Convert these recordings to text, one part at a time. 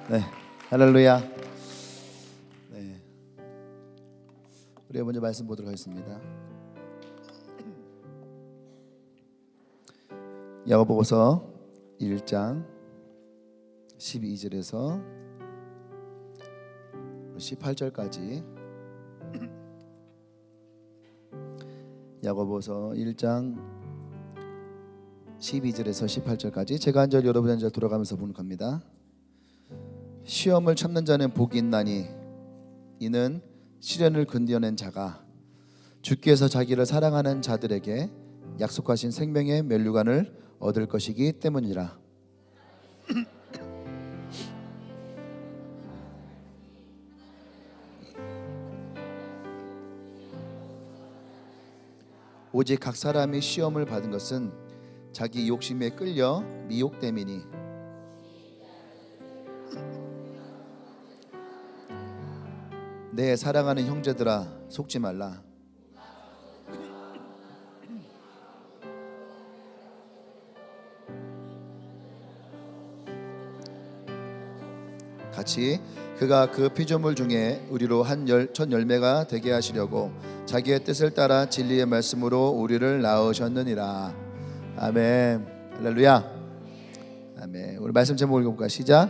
네, 할렐루야. 네, 우리가 먼저 말씀 보도록 하겠습니다. 야고보서 1장 12절에서 18절까지, 야고보서 1장 12절에서 18절까지 제가 한 절 여러분이 한 절 돌아가면서 보는 겁니다. 시험을 참는 자는 복이 있나니 이는 시련을 건드려낸 자가 주께서 자기를 사랑하는 자들에게 약속하신 생명의 면류관을 얻을 것이기 때문이라. 오직 각 사람이 시험을 받은 것은 자기 욕심에 끌려 미혹됨이니 내 사랑하는 형제들아, 속지 말라. 같이 그가 그 피조물 중에 우리로 첫 열매가 되게 하시려고 자기의 뜻을 따라 진리의 말씀으로 우리를 낳으셨느니라. 아멘. 할렐루야. 아멘. 우리 말씀 제목 읽어볼까? 시작.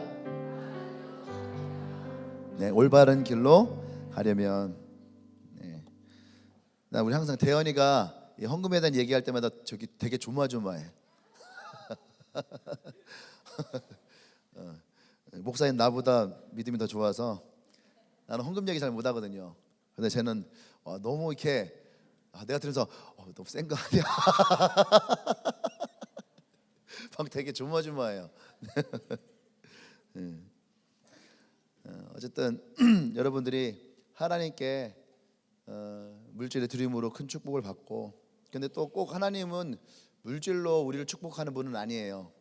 네, 올바른 길로 가려면, 네. 나 우리 항상 대현이가 헌금에 대한 얘기할 때마다 저기 되게 조마조마해. 목사님 나보다 믿음이 더 좋아서 나는 헌금 얘기 잘 못하거든요. 근데 쟤는 너무 이렇게 내가 들으면서 너무 센 거 아니야? 막 되게 조마조마해요. 어쨌든 여러분들이 하나님께 물질의 드림으로 큰 축복을 받고, 근데 또 꼭 하나님은 물질로 우리를 축복하는 분은 아니에요.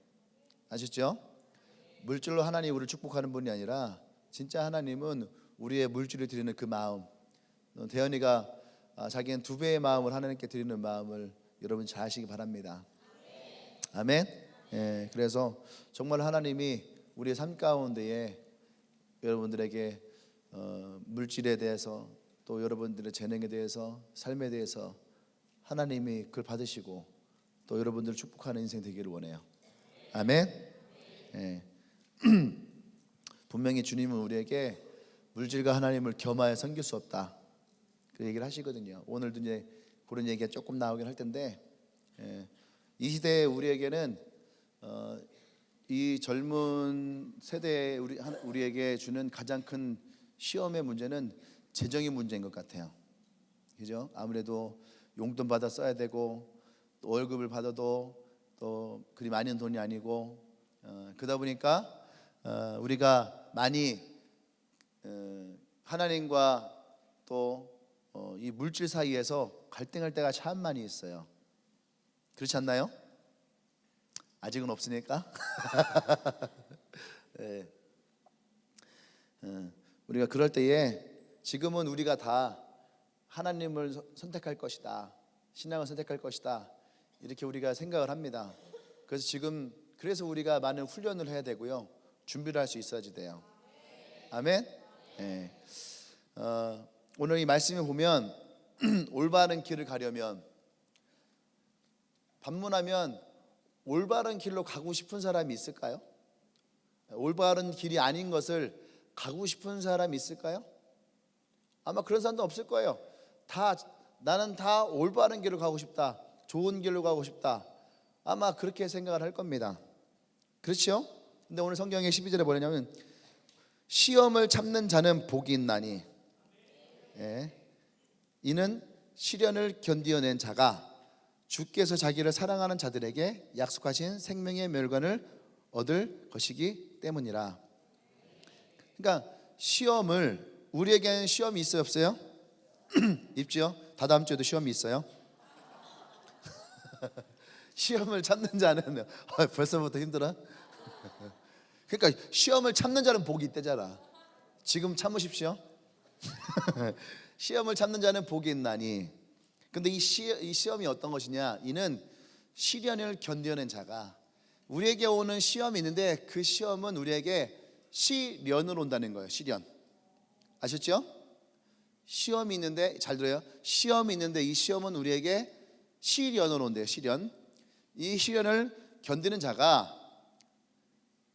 아시죠? 물질로 하나님이 우리를 축복하는 분이 아니라 진짜 하나님은 우리의 물질을 드리는 그 마음, 대현이가 자기는 2배의 마음을 하나님께 드리는 마음을 여러분 잘 아시기 바랍니다. 아멘. 예, 그래서 정말 하나님이 우리의 삶 가운데에 여러분들에게 물질에 대해서, 또 여러분들의 재능에 대해서, 삶에 대해서 하나님이 그걸 받으시고 또 여러분들을 축복하는 인생 되기를 원해요. 아멘. 예. 분명히 주님은 우리에게 물질과 하나님을 겸하여 섬길 수 없다, 그 얘기를 하시거든요. 오늘도 이제 그런 얘기가 조금 나오긴 할 텐데, 이 시대에 우리에게는 이 젊은 세대에 우리에게 주는 가장 큰 시험의 문제는 재정의 문제인 것 같아요. 그죠? 아무래도 용돈 받아 써야 되고, 또 월급을 받아도 또 그리 많은 돈이 아니고, 그러다 보니까 우리가 많이 하나님과 또 이 물질 사이에서 갈등할 때가 참 많이 있어요. 그렇지 않나요? 아직은 없으니까. 네. 우리가 그럴 때에 지금은 우리가 다 하나님을 선택할 것이다, 신앙을 선택할 것이다, 이렇게 우리가 생각을 합니다. 그래서 우리가 많은 훈련을 해야 되고요, 준비를 할 수 있어야지 돼요. 아멘. 네. 오늘 이 말씀을 보면 올바른 길을 가려면, 반문하면 올바른 길로 가고 싶은 사람이 있을까요? 올바른 길이 아닌 것을 가고 싶은 사람이 있을까요? 아마 그런 사람도 없을 거예요. 나는 다 올바른 길로 가고 싶다, 좋은 길로 가고 싶다, 아마 그렇게 생각을 할 겁니다. 그렇죠? 근데 오늘 성경의 12절에 뭐냐면 시험을 참는 자는 복이 있나니, 이는 시련을 견디어낸 자가 주께서 자기를 사랑하는 자들에게 약속하신 생명의 멸관을 얻을 것이기 때문이라. 그러니까 우리에게는 시험이 있어요, 없어요? 있죠? 다다음 주에도 시험이 있어요. 시험을 참는 자는 벌써부터 힘들어? 그러니까 시험을 참는 자는 복이 있대잖아. 지금 참으십시오. 시험을 참는 자는 복이 있나니. 근데 이 시험이 어떤 것이냐? 이는 시련을 견뎌낸 자가, 우리에게 오는 시험이 있는데 그 시험은 우리에게 시련으로 온다는 거예요. 시련. 아셨죠? 시험이 있는데, 잘 들어요. 시험이 있는데 이 시험은 우리에게 시련으로 온대요. 시련. 이 시련을 견디는 자가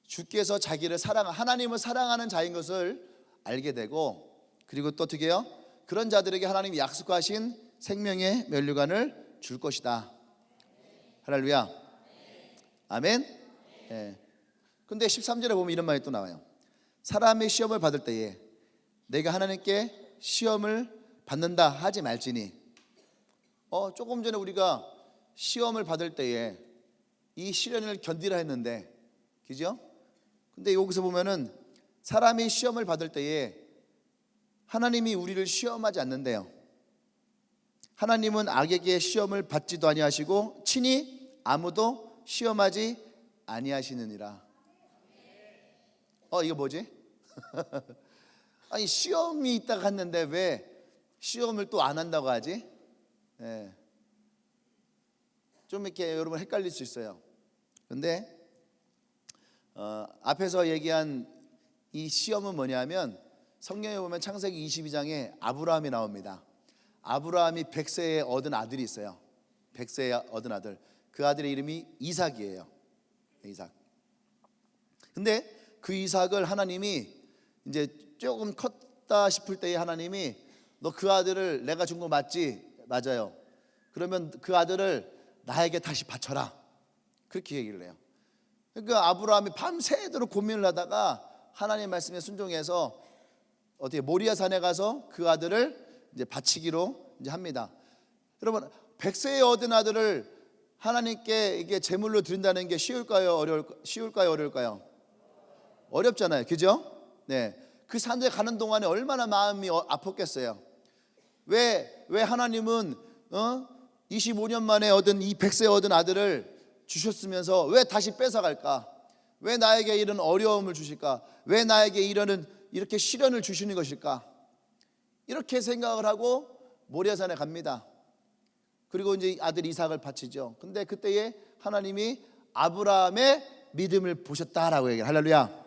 주께서 자기를 하나님을 사랑하는 자인 것을 알게 되고, 그리고 또 어떻게 해요? 그런 자들에게 하나님이 약속하신 생명의 면류관을 줄 것이다. 할렐루야. 아멘. 예. 근데 13절에 보면 이런 말이 또 나와요. 사람의 시험을 받을 때에 내가 하나님께 시험을 받는다 하지 말지니. 조금 전에 우리가 시험을 받을 때에 이 시련을 견디라 했는데, 그죠? 근데 여기서 보면은 사람이 시험을 받을 때에 하나님이 우리를 시험하지 않는데요. 하나님은 악에게 시험을 받지도 아니하시고 친히 아무도 시험하지 아니하시느니라. 이거 뭐지? 아니, 시험이 있다가 갔는데 왜 시험을 또 안 한다고 하지? 예. 좀 이렇게 여러분 헷갈릴 수 있어요. 그런데 앞에서 얘기한 이 시험은 뭐냐면, 성경에 보면 창세기 22장에 아브라함이 나옵니다. 아브라함이 100세에 얻은 아들이 있어요. 100세에 얻은 아들. 그 아들의 이름이 이삭이에요. 이삭. 근데 그 이삭을 하나님이 이제 조금 컸다 싶을 때에 하나님이 너 그 아들을 내가 준 거 맞지? 맞아요. 그러면 그 아들을 나에게 다시 바쳐라. 그렇게 얘기를 해요. 그러니까 아브라함이 밤새도록 고민을 하다가 하나님의 말씀에 순종해서 어떻게 모리아 산에 가서 그 아들을 이제 바치기로 이제 합니다. 여러분, 100세에 얻은 아들을 하나님께 이게 제물로 드린다는 게 쉬울까요? 어려울까요? 어렵잖아요. 그죠? 네. 그 산에 가는 동안에 얼마나 마음이 아팠겠어요. 왜 하나님은 25년 만에 얻은 이 100세에 얻은 아들을 주셨으면서 왜 다시 뺏어갈까? 왜 나에게 이런 어려움을 주실까? 왜 나에게 이렇게 시련을 주시는 것일까? 이렇게 생각을 하고 모리아산에 갑니다. 그리고 이제 아들 이삭을 바치죠. 근데 그때에 하나님이 아브라함의 믿음을 보셨다라고 얘기해요. 할렐루야.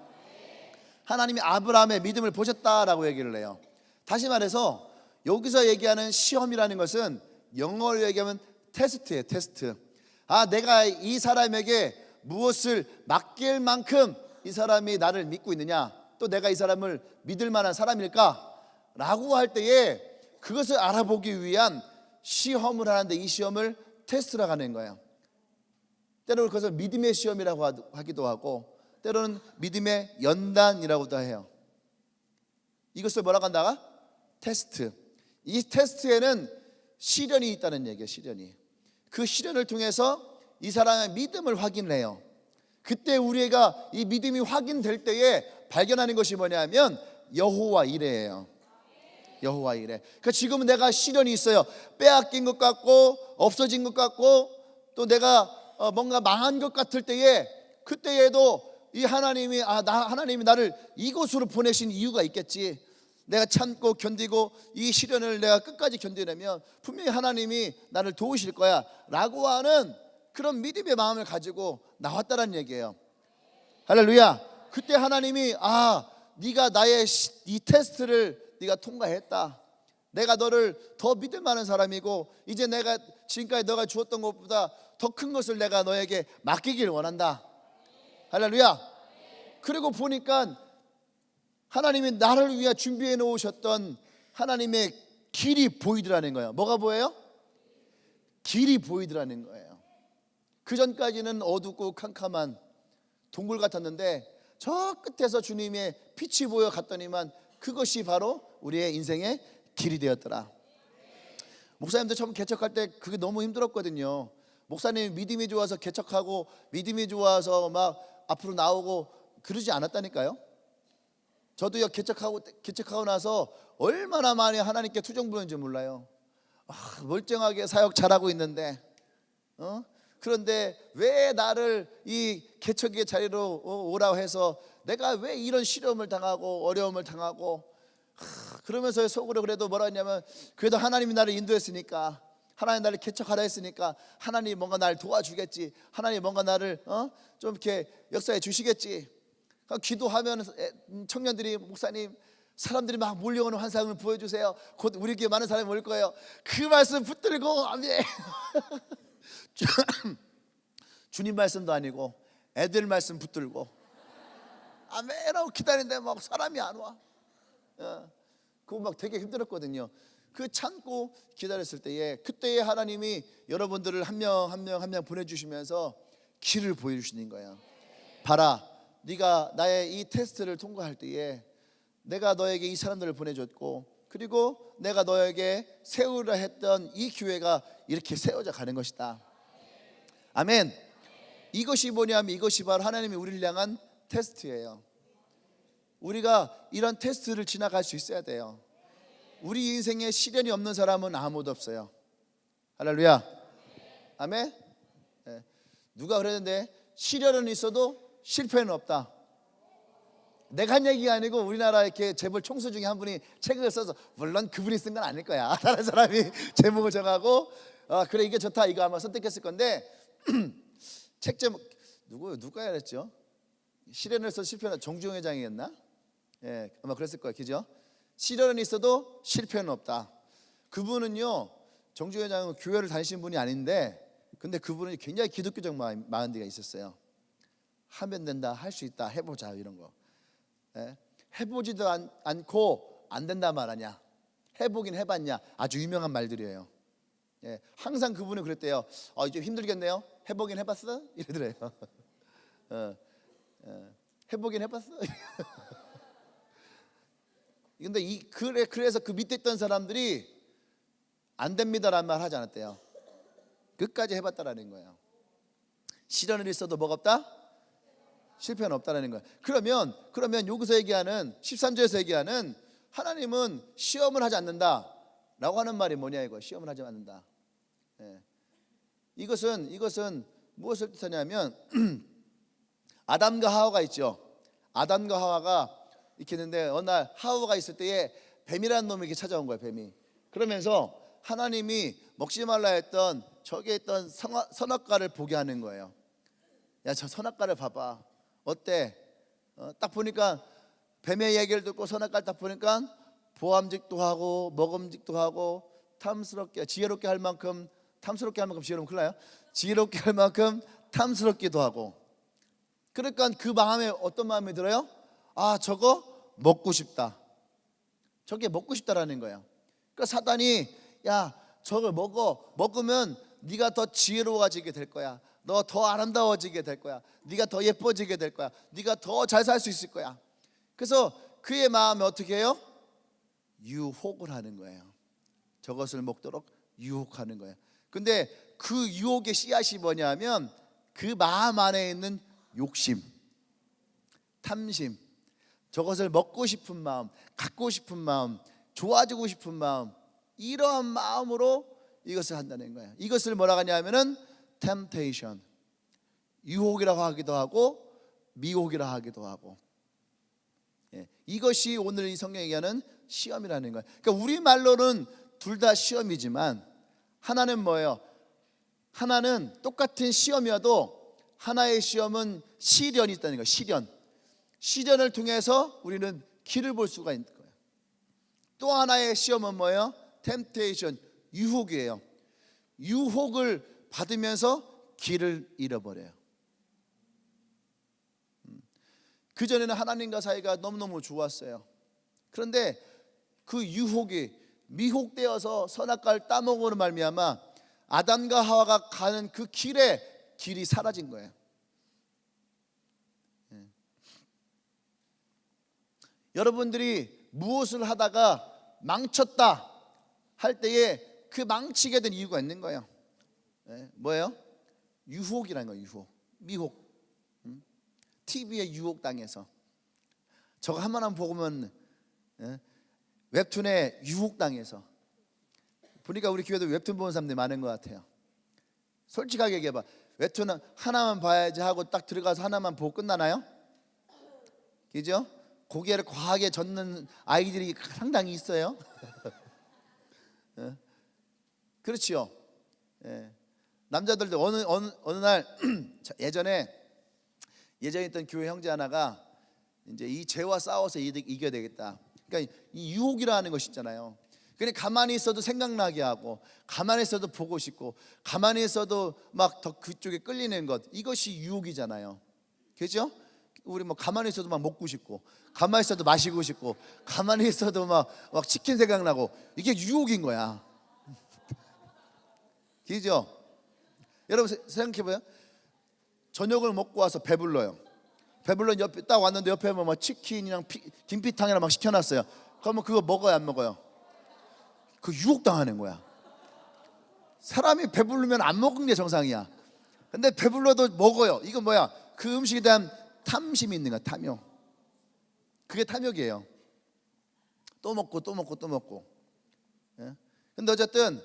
하나님이 아브라함의 믿음을 보셨다라고 얘기를 해요. 다시 말해서 여기서 얘기하는 시험이라는 것은 영어로 얘기하면 테스트예요. 테스트. 내가 이 사람에게 무엇을 맡길 만큼 이 사람이 나를 믿고 있느냐, 또 내가 이 사람을 믿을 만한 사람일까 라고 할 때에 그것을 알아보기 위한 시험을 하는데, 이 시험을 테스트라고 하는 거예요. 때로는 그것을 믿음의 시험이라고 하기도 하고, 때로는 믿음의 연단이라고도 해요. 이것을 뭐라고 한다가? 테스트. 이 테스트에는 시련이 있다는 얘기예요. 시련이. 그 시련을 통해서 이 사람의 믿음을 확인해요. 그때 우리가 이 믿음이 확인될 때에 발견하는 것이 뭐냐면 여호와 이레예요. 여호와 이레. 그러니까 지금은 내가 시련이 있어요. 빼앗긴 것 같고 없어진 것 같고 또 내가 뭔가 망한 것 같을 때에, 그때에도 이 하나님이 하나님이 나를 이곳으로 보내신 이유가 있겠지. 내가 참고 견디고 이 시련을 내가 끝까지 견디려면 분명히 하나님이 나를 도우실 거야 라고 하는 그런 믿음의 마음을 가지고 나왔다는 얘기예요. 할렐루야. 그때 하나님이 네가 나의 이 테스트를 네가 통과했다. 내가 너를 더 믿을 만한 사람이고 이제 내가 지금까지 너가 주었던 것보다 더 큰 것을 내가 너에게 맡기길 원한다. 할렐루야. 그리고 보니까 하나님이 나를 위해 준비해 놓으셨던 하나님의 길이 보이더라는 거예요. 뭐가 보여요? 길이 보이더라는 거예요. 그 전까지는 어둡고 캄캄한 동굴 같았는데 저 끝에서 주님의 빛이 보여 갔더니만 그것이 바로 우리의 인생의 길이 되었더라. 목사님도 처음 개척할 때 그게 너무 힘들었거든요. 목사님 믿음이 좋아서 개척하고 믿음이 좋아서 막 앞으로 나오고 그러지 않았다니까요. 저도요 개척하고 나서 얼마나 많이 하나님께 투정 부르는지 몰라요. 멀쩡하게 사역 잘하고 있는데 그런데 왜 나를 이 개척의 자리로 오라고 해서 내가 왜 이런 시련을 당하고 어려움을 당하고 그러면서 속으로 그래도 뭐라 했냐면 그래도 하나님이 나를 인도했으니까, 하나님 나를 개척하라 했으니까 하나님이 뭔가 나를 도와주겠지, 하나님이 뭔가 나를 좀 이렇게 역사해 주시겠지. 기도하면 청년들이 목사님 사람들이 막 몰려오는 환상을 보여주세요. 곧 우리 교회 많은 사람이 올 거예요. 그 말씀 붙들고 아멘. 주님 말씀도 아니고 애들 말씀 붙들고 아멘 하고 기다리는데 막 사람이 안 와. 그거 막 되게 힘들었거든요. 그 참고 기다렸을 때에 그때에 하나님이 여러분들을 한 명 한 명 한 명 보내주시면서 길을 보여주시는 거예요. 봐라, 네가 나의 이 테스트를 통과할 때에 내가 너에게 이 사람들을 보내줬고, 그리고 내가 너에게 세우라 했던 이 교회가 이렇게 세워져 가는 것이다. 아멘. 이것이 뭐냐면 이것이 바로 하나님이 우리를 향한 테스트예요. 우리가 이런 테스트를 지나갈 수 있어야 돼요. 우리 인생에 시련이 없는 사람은 아무도 없어요. 할렐루야. 아멘. 누가 그랬는데 시련은 있어도 실패는 없다. 내가 한 얘기가 아니고 우리나라 이렇게 재벌 총수 중에 한 분이 책을 써서, 물론 그분이 쓴 건 아닐 거야. 다른 사람이 제목을 정하고 그래 이게 좋다 이거 아마 선택했을 건데 책 제목 누가 했죠? 시련을 써 실패는 정주영 회장이었나? 아마 그랬을 거예요. 그죠? 시련은 있어도 실패는 없다. 그분은요, 정주영 회장은 교회를 다니신 분이 아닌데, 근데 그분은 굉장히 기독교적 마인드가 있었어요. 하면 된다, 할 수 있다, 해보자 이런 거. 해보지도 않고 안 된다 말하냐, 해보긴 해봤냐, 아주 유명한 말들이에요. 항상 그분은 그랬대요. 이제 힘들겠네요. 해보긴 해봤어? 이러더래요. 해보긴 해봤어? 근데 그래서 그 밑에 있던 사람들이 안 됩니다라는 말 하지 않았대요. 끝까지 해봤다라는 거예요. 시련은 있어도 뭐가 없다? 실패는 없다라는 거예요. 그러면 여기서 얘기하는 13절에서 얘기하는 하나님은 시험을 하지 않는다라고 하는 말이 뭐냐 이거. 시험을 하지 않는다. 이것은 무엇을 뜻하냐면 아담과 하와가 있죠. 아담과 하와가 이렇게 있는데 어느 날 하와가 있을 때에 뱀이라는 놈이 이렇게 찾아온 거예요. 뱀이. 그러면서 하나님이 먹지 말라 했던 저기에 있던 선악과를 보게 하는 거예요. 야, 저 선악과를 봐봐. 어때? 딱 보니까 뱀의 얘기를 듣고 선악과를 딱 보니까 보암직도 하고 먹음직도 하고 지혜롭게 할 만큼 지혜로우면 큰일 나요. 지혜롭게 할 만큼 탐스럽기도 하고. 그러니까 그 마음에 어떤 마음이 들어요? 저거 먹고 싶다. 저게 먹고 싶다라는 거예요. 그러니까 사단이 야, 저걸 먹으면 네가 더 지혜로워지게 될 거야. 너 더 아름다워지게 될 거야. 네가 더 예뻐지게 될 거야. 네가 더 잘 살 수 있을 거야. 그래서 그의 마음에 어떻게 해요? 유혹을 하는 거예요. 저것을 먹도록 유혹하는 거예요. 근데 그 유혹의 씨앗이 뭐냐면 그 마음 안에 있는 욕심, 탐심, 저것을 먹고 싶은 마음, 갖고 싶은 마음, 좋아지고 싶은 마음, 이러한 마음으로 이것을 한다는 거예요. 이것을 뭐라고 하냐면은 temptation, 유혹이라고 하기도 하고 미혹이라고 하기도 하고. 이것이 오늘 이 성경이 얘기하는 시험이라는 거예요. 그러니까 우리말로는 둘 다 시험이지만 하나는 뭐예요? 하나는 똑같은 시험이어도 하나의 시험은 시련이 있다는 거예요. 시련을 통해서 우리는 길을 볼 수가 있는 거예요. 또 하나의 시험은 뭐예요? temptation, 유혹이에요. 유혹을 받으면서 길을 잃어버려요. 그전에는 하나님과 사이가 너무너무 좋았어요. 그런데 그 유혹이 미혹되어서 선악과를 따먹으로 말미암아 아담과 하와가 가는 그 길이 사라진 거예요. 여러분들이 무엇을 하다가 망쳤다 할 때에 그 망치게 된 이유가 있는 거예요. 뭐예요? 유혹이라는 거예요. 미혹. TV에 유혹당해서. 저거 한번 보면 웹툰에 유혹당해서. 보니까 우리 교회도 웹툰 보는 사람들이 많은 것 같아요. 솔직하게 얘기해봐. 웹툰 하나만 봐야지 하고 딱 들어가서 하나만 보고 끝나나요? 그죠? 고개를 과하게 젓는 아이들이 상당히 있어요. 그렇지요. 남자들도 어느 날 예전에 있던 교회 형제 하나가 이제 이 죄와 싸워서 이겨야 되겠다. 그러니까 이 유혹이라는 것이 있잖아요. 그냥 가만히 있어도 생각나게 하고, 가만히 있어도 보고 싶고, 가만히 있어도 막 더 그쪽에 끌리는 것, 이것이 유혹이잖아요. 그렇죠? 우리 뭐 가만히 있어도 막 먹고 싶고, 가만히 있어도 마시고 싶고, 가만히 있어도 막 치킨 생각나고, 이게 유혹인 거야. 그죠? 여러분 생각해봐요. 저녁을 먹고 와서 배불러요. 배불러 옆에 딱 왔는데 옆에 뭐 치킨이랑 김피탕이랑 막 시켜놨어요. 그러면 그거 먹어요, 안 먹어요? 그 유혹당하는 거야. 사람이 배부르면 안 먹은 게 정상이야. 근데 배불러도 먹어요. 이건 뭐야? 그 음식에 대한 탐심이 있는 거야. 탐욕. 그게 탐욕이에요. 또 먹고 또 먹고 또 먹고. 예? 근데 어쨌든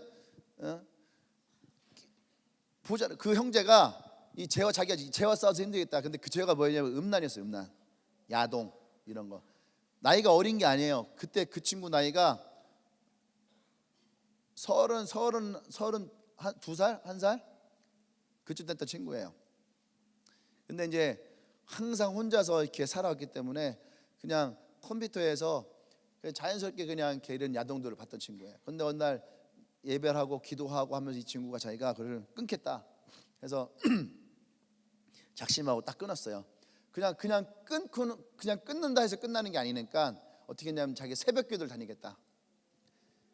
보자, 그 형제가 이 죄와 자기가 죄와 싸워서 힘들겠다. 근데 그 죄가 뭐냐면 음란이었어요. 음란, 야동 이런 거. 나이가 어린 게 아니에요. 그때 그 친구 나이가 32살, 1살 그쯤 됐던 친구예요. 근데 이제 항상 혼자서 이렇게 살아왔기 때문에 그냥 컴퓨터에서 그냥 자연스럽게 그냥 이런 야동들을 봤던 친구예요. 근데 어느 날 예배를 하고 기도하고 하면서 이 친구가 자기가 그걸 끊겠다. 그래서 작심하고 딱 끊었어요. 그냥 끊는다 해서 끝나는 게 아니니까 어떻게 했냐면 자기 새벽기도를 다니겠다.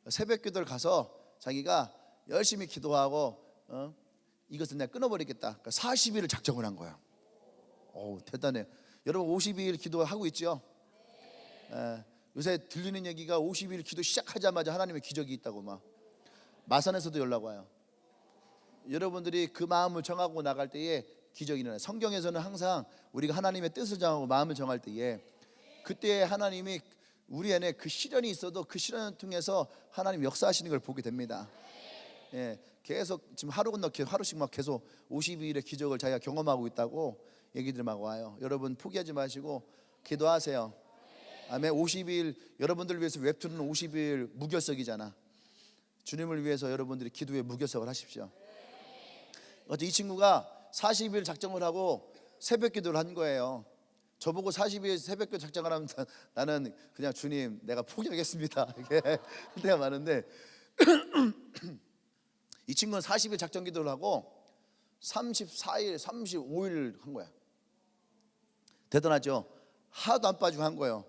새벽기도를 가서 자기가 열심히 기도하고 이것은 내가 끊어버리겠다. 그러니까 40일을 작정을 한 거야. 오, 대단해요. 여러분 52일 기도하고 있죠? 요새 들리는 얘기가 52일 기도 시작하자마자 하나님의 기적이 있다고 막 마산에서도 연락 와요. 여러분들이 그 마음을 정하고 나갈 때에 기적이 일어나요. 성경에서는 항상 우리가 하나님의 뜻을 정하고 마음을 정할 때에 그때 하나님이 우리 안에 그 시련이 있어도 그 시련을 통해서 하나님 역사하시는 걸 보게 됩니다. 예, 계속 지금 하루 건너 하루씩 막 계속 52일의 기적을 자기가 경험하고 있다고 얘기들 막 와요. 여러분 포기하지 마시고 기도하세요. 아멘. 50일 여러분들을 위해서 웹툰은 50일 무결석이잖아. 주님을 위해서 여러분들이 기도에 무결석을 하십시오. 어제 이 친구가 40일 작정을 하고 새벽 기도를 한 거예요. 저보고 40일 새벽 기도 작정을 하면 나는 그냥 주님 내가 포기하겠습니다 이렇게 할 때가 많은데 이 친구는 40일 작정 기도를 하고 34일, 35일 한 거야. 대단하죠? 하나도 안 빠지고 한 거예요.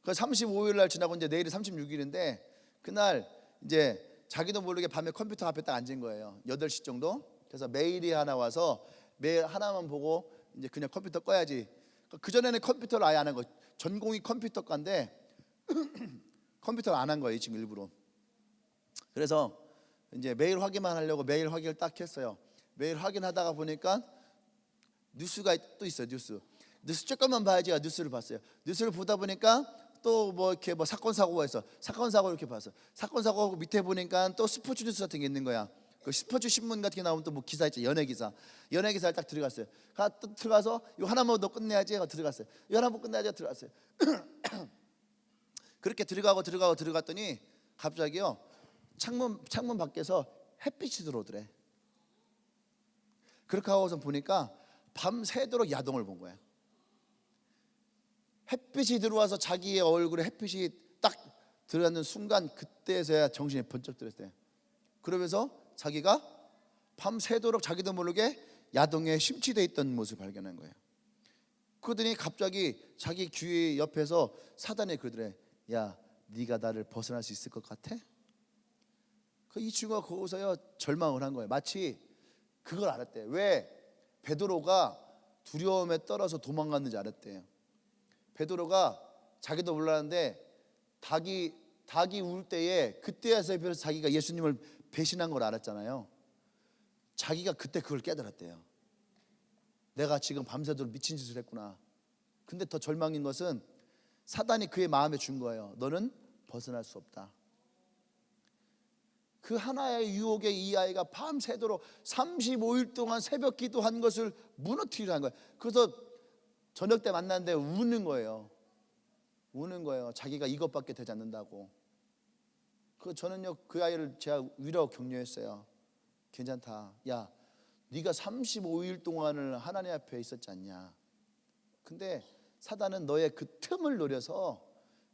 그 35일 날 지나고 이제 내일이 36일인데 그날 이제 자기도 모르게 밤에 컴퓨터 앞에 딱 앉은 거예요. 8시 정도. 그래서 메일이 하나 와서 메일 하나만 보고 이제 그냥 컴퓨터 꺼야지. 그 전에는 컴퓨터를 아예 안 한 거. 전공이 컴퓨터과인데 컴퓨터를 안 한 거예요, 이 친구 일부러. 그래서 이제 메일 확인만 하려고 메일 확인을 딱 했어요. 메일 확인하다가 보니까 뉴스가 또 있어요. 뉴스 조금만 봐야지 뉴스를 봤어요. 뉴스를 보다 보니까 또 뭐 이렇게 뭐 사건 사고가 있어. 사건 사고 이렇게 봤어. 사건 사고 밑에 보니까 또 스포츠 뉴스 같은 게 있는 거야. 그 스포츠 신문 같은 게 나오면 또 뭐 기사 있죠. 연예 기사를 딱 들어갔어요. 또 들어가서 이거 하나만 더 끝내야지 하고 들어갔어요. 이거 하나만 끝내야지 하고 들어갔어요. 그렇게 들어갔더니 갑자기요 창문 밖에서 햇빛이 들어오더래. 그렇게 하고서 보니까 밤새도록 야동을 본 거야. 햇빛이 들어와서 자기의 얼굴에 햇빛이 딱 들어가는 순간 그때서야 정신이 번쩍 들었대요. 그러면서 자기가 밤새도록 자기도 모르게 야동에 심취되어 있던 모습을 발견한 거예요. 그러더니 갑자기 자기 귀 옆에서 사단이 그러더래. 야, 네가 나를 벗어날 수 있을 것 같아? 이 친구가 거기서요 절망을 한 거예요. 마치 그걸 알았대요. 왜 베드로가 두려움에 떨어서 도망갔는지 알았대요. 베드로가 자기도 몰랐는데 닭이 울 때에 그때에서 자기가 예수님을 배신한 걸 알았잖아요. 자기가 그때 그걸 깨달았대요. 내가 지금 밤새도록 미친 짓을 했구나. 근데 더 절망인 것은 사단이 그의 마음에 준 거예요. 너는 벗어날 수 없다. 그 하나의 유혹에 이 아이가 밤새도록 35일 동안 새벽 기도한 것을 무너뜨리려 한 거예요. 그래서 저녁 때 만났는데 우는 거예요. 자기가 이것밖에 되지 않는다고. 저는요 그 아이를 제가 위로 격려했어요. 괜찮다. 야, 네가 35일 동안을 하나님 앞에 있었지 않냐. 근데 사단은 너의 그 틈을 노려서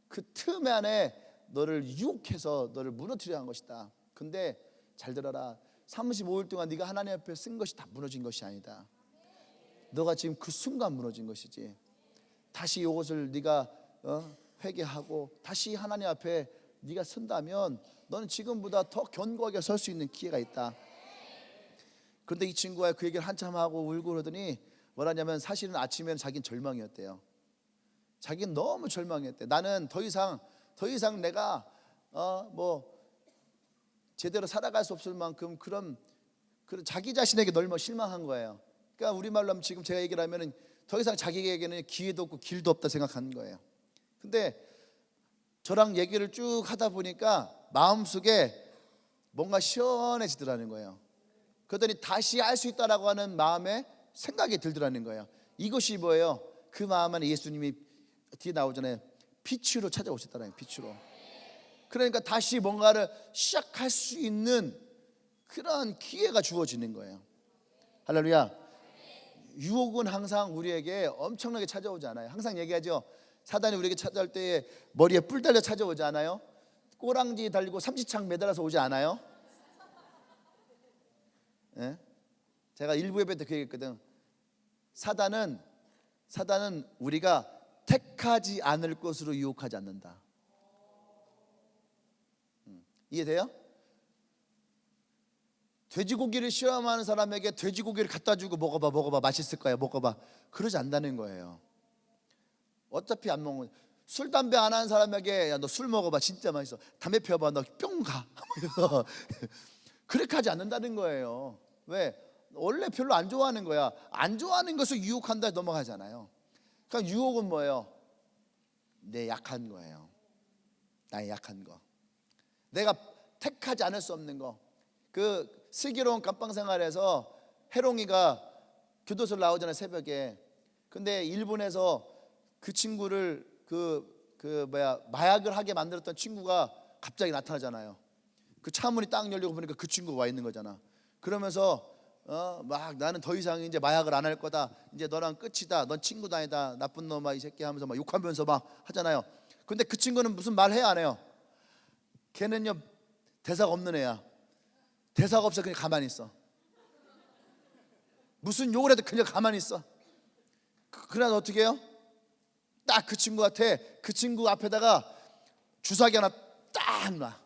그 틈 안에 너를 유혹해서 너를 무너뜨려 한 것이다. 근데 잘 들어라. 35일 동안 네가 하나님 앞에 쓴 것이 다 무너진 것이 아니다. 너가 지금 그 순간 무너진 것이지. 다시 이것을 네가 회개하고 다시 하나님 앞에 네가 선다면 너는 지금보다 더 견고하게 설 수 있는 기회가 있다. 그런데 이 친구가 그 얘기를 한참 하고 울고 그러더니 뭐라냐면 사실은 아침에는 자기는 절망이었대요. 자기는 너무 절망했대. 나는 더 이상 내가 뭐 제대로 살아갈 수 없을 만큼 그런 자기 자신에게 너무 실망한 거예요. 그러니까 우리말로 하면 지금 제가 얘기를 하면은 더 이상 자기에게는 기회도 없고 길도 없다 생각하는 거예요. 근데 저랑 얘기를 쭉 하다 보니까 마음속에 뭔가 시원해지더라는 거예요. 그러더니 다시 할 수 있다라고 하는 마음에 생각이 들더라는 거예요. 이것이 뭐예요? 그 마음 안에 예수님이 뒤에 나오잖아요. 빛으로 찾아오셨다는 빛으로. 그러니까 다시 뭔가를 시작할 수 있는 그런 기회가 주어지는 거예요. 할렐루야. 유혹은 항상 우리에게 엄청나게 찾아오지 않아요. 항상 얘기하죠. 사단이 우리에게 찾아올 때에 머리에 뿔 달려 찾아오지 않아요? 꼬랑지 달리고 삼지창 매달아서 오지 않아요? 예? 제가 일부 예배 때 그 얘기했거든. 사단은 우리가 택하지 않을 것으로 유혹하지 않는다. 이해돼요? 돼지고기를 싫어하는 사람에게 돼지고기를 갖다 주고 먹어봐 맛있을 거야 먹어봐 그러지 않는다는 거예요. 어차피 안 먹는. 술 담배 안 하는 사람에게 야 너 술 먹어봐 진짜 맛있어. 담배 피워봐 너 뿅 가. 그렇게 하지 않는다는 거예요. 왜? 원래 별로 안 좋아하는 거야. 안 좋아하는 것을 유혹한다 넘어가잖아요. 그러니까 유혹은 뭐예요? 내 약한 거예요. 나의 약한 거. 내가 택하지 않을 수 없는 거. 그 슬기로운 감방생활에서 해롱이가 교도소를 나오잖아요 새벽에. 근데 일본에서 그 친구를 마약을 하게 만들었던 친구가 갑자기 나타나잖아요. 그 차문이 딱 열리고 보니까 그 친구가 와 있는 거잖아. 그러면서 막 나는 더 이상 이제 마약을 안 할 거다. 이제 너랑 끝이다. 넌 친구도 아니다. 나쁜 놈아 이 새끼 하면서 막 욕하면서 막 하잖아요. 근데 그 친구는 무슨 말 해야 안 해요? 걔는요 대사가 없는 애야. 대사가 없어 그냥 가만히 있어. 무슨 욕을 해도 그냥 가만히 있어. 그래서 어떻게 해요? 딱 그 친구한테 그 친구 앞에다가 주사기 하나 딱 놔.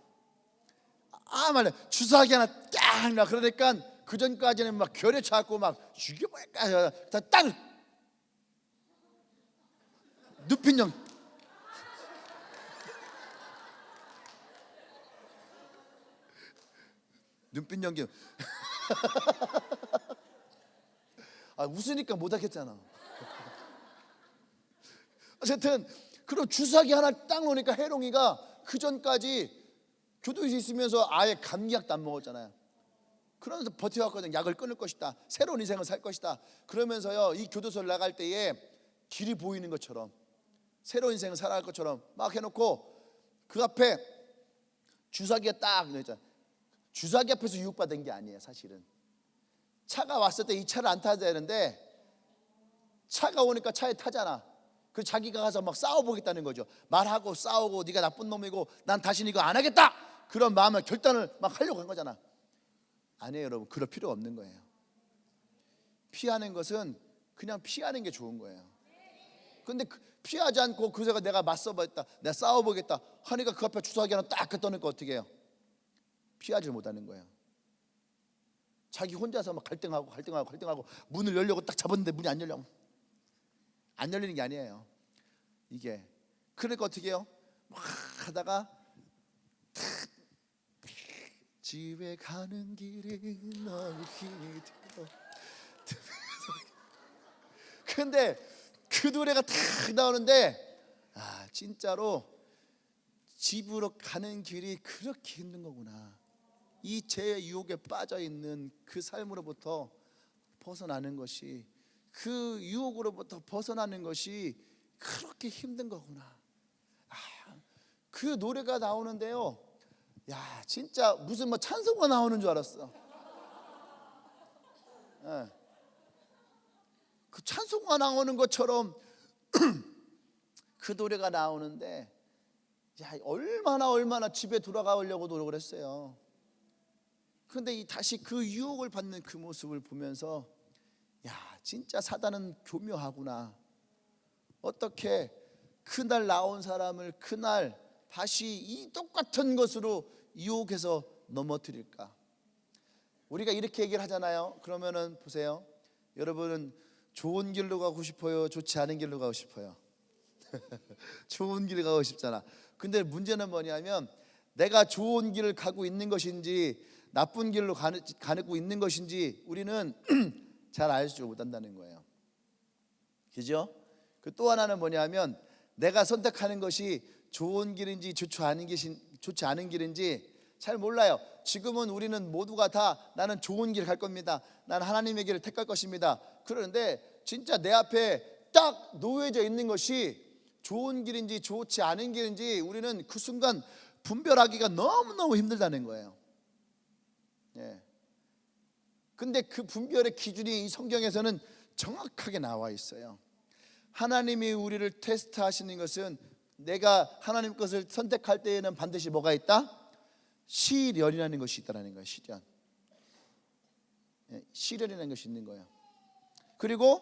말래 주사기 하나 딱 놔. 그러니까 그 전까지는 막 결에 차고 막 죽여버릴까 딱 눕힌 형. 눈빛 연기. 웃으니까 못하겠잖아. 어쨌든 그리고 주사기 하나 딱 놓으니까 해롱이가 그 전까지 교도소에 있으면서 아예 감기약도 안 먹었잖아요. 그러면서 버텨왔거든. 약을 끊을 것이다. 새로운 인생을 살 것이다. 그러면서요 이 교도소를 나갈 때에 길이 보이는 것처럼 새로운 인생을 살아갈 것처럼 막 해놓고 그 앞에 주사기가 딱 놓였잖아. 주사기 앞에서 유혹받은 게 아니에요. 사실은 차가 왔을 때 이 차를 안 타야 되는데 차가 오니까 차에 타잖아. 그 자기가 가서 막 싸워보겠다는 거죠. 말하고 싸우고 네가 나쁜 놈이고 난 다시는 이거 안 하겠다 그런 마음을 결단을 막 하려고 한 거잖아. 아니에요 여러분. 그럴 필요 없는 거예요. 피하는 것은 그냥 피하는 게 좋은 거예요. 근데 피하지 않고 그새가 내가 맞서보겠다 내가 싸워보겠다 하니까 그 앞에 주사기 하나 딱 떠놓고 어떻게 해요? 피하지 못하는 거예요. 자기 혼자서 막 갈등하고 문을 열려고 딱 잡았는데 문이 안 열리는 게 아니에요. 이게 그러니까 어떻게 해요? 막 하다가 집에 가는 길이 너무 길어. 근데 그 노래가 딱 나오는데 진짜로 집으로 가는 길이 그렇게 힘든 거구나. 이 죄의 유혹에 빠져 있는 그 삶으로부터 벗어나는 것이 그 유혹으로부터 벗어나는 것이 그렇게 힘든 거구나. 그 노래가 나오는데요. 야 진짜 무슨 뭐 찬송가 나오는 줄 알았어. 그 찬송가 나오는 것처럼 그 노래가 나오는데 얼마나 집에 돌아가려고 노력을 했어요. 그런데 다시 그 유혹을 받는 그 모습을 보면서 진짜 사단은 교묘하구나. 어떻게 그날 나온 사람을 그날 다시 이 똑같은 것으로 유혹해서 넘어뜨릴까? 우리가 이렇게 얘기를 하잖아요. 그러면은 보세요. 여러분은 좋은 길로 가고 싶어요? 좋지 않은 길로 가고 싶어요? 좋은 길을 가고 싶잖아. 근데 문제는 뭐냐면 내가 좋은 길을 가고 있는 것인지 나쁜 길로 가고 있는 것인지 우리는 잘 알지 못한다는 거예요. 그죠? 또 하나는 뭐냐면 내가 선택하는 것이 좋은 길인지 좋지 않은 길인지 잘 몰라요. 지금은 우리는 모두가 다 나는 좋은 길 갈 겁니다. 나는 하나님의 길을 택할 것입니다. 그런데 진짜 내 앞에 딱 놓여져 있는 것이 좋은 길인지 좋지 않은 길인지 우리는 그 순간 분별하기가 너무너무 힘들다는 거예요. 근데 그 분별의 기준이 이 성경에서는 정확하게 나와 있어요. 하나님이 우리를 테스트하시는 것은 내가 하나님 것을 선택할 때에는 반드시 뭐가 있다? 시련이라는 것이 있다는 거예요. 시련이라는 것이 있는 거예요. 그리고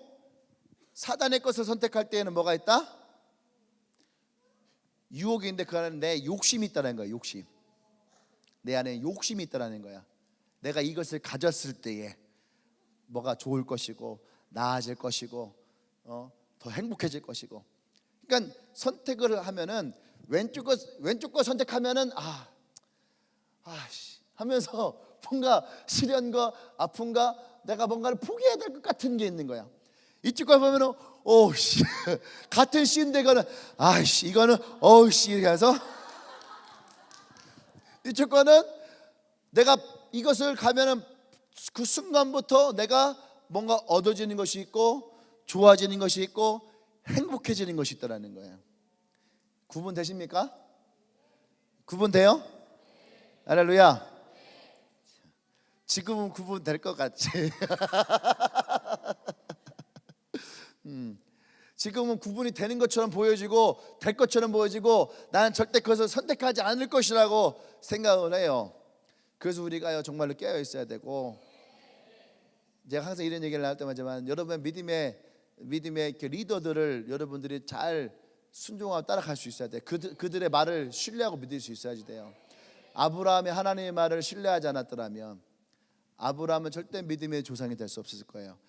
사단의 것을 선택할 때에는 뭐가 있다? 유혹인데 그 안에 내 욕심이 있다는 거예요. 욕심. 내 안에 욕심이 있다는 거야. 내가 이것을 가졌을 때에 뭐가 좋을 것이고 나아질 것이고 더 행복해질 것이고. 그러니까 선택을 하면은 왼쪽 거 선택하면은 하면서 뭔가 시련과 아픔과 내가 뭔가를 포기해야 될 것 같은 게 있는 거야. 이쪽 거 보면은 같은 씨인데 이거는 이렇게 해서 이쪽 거는 내가 이것을 가면은 그 순간부터 내가 뭔가 얻어지는 것이 있고 좋아지는 것이 있고 행복해지는 것이 있다라는 거예요. 구분되십니까? 구분돼요? 할렐루야. 지금은 구분될 것 같지? 지금은 구분이 되는 것처럼 보여지고 될 것처럼 보여지고 나는 절대 그것을 선택하지 않을 것이라고 생각을 해요. 그래서 우리가 정말로 깨어 있어야 되고, 제가 항상 이런 얘기를 할 때마다 여러분의 믿음의 리더들을 여러분들이 잘 순종하고 따라갈 수 있어야 돼. 그들의 말을 신뢰하고 믿을 수 있어야지 돼요. 아브라함이 하나님의 말을 신뢰하지 않았더라면 아브라함은 절대 믿음의 조상이 될 수 없었을 거예요.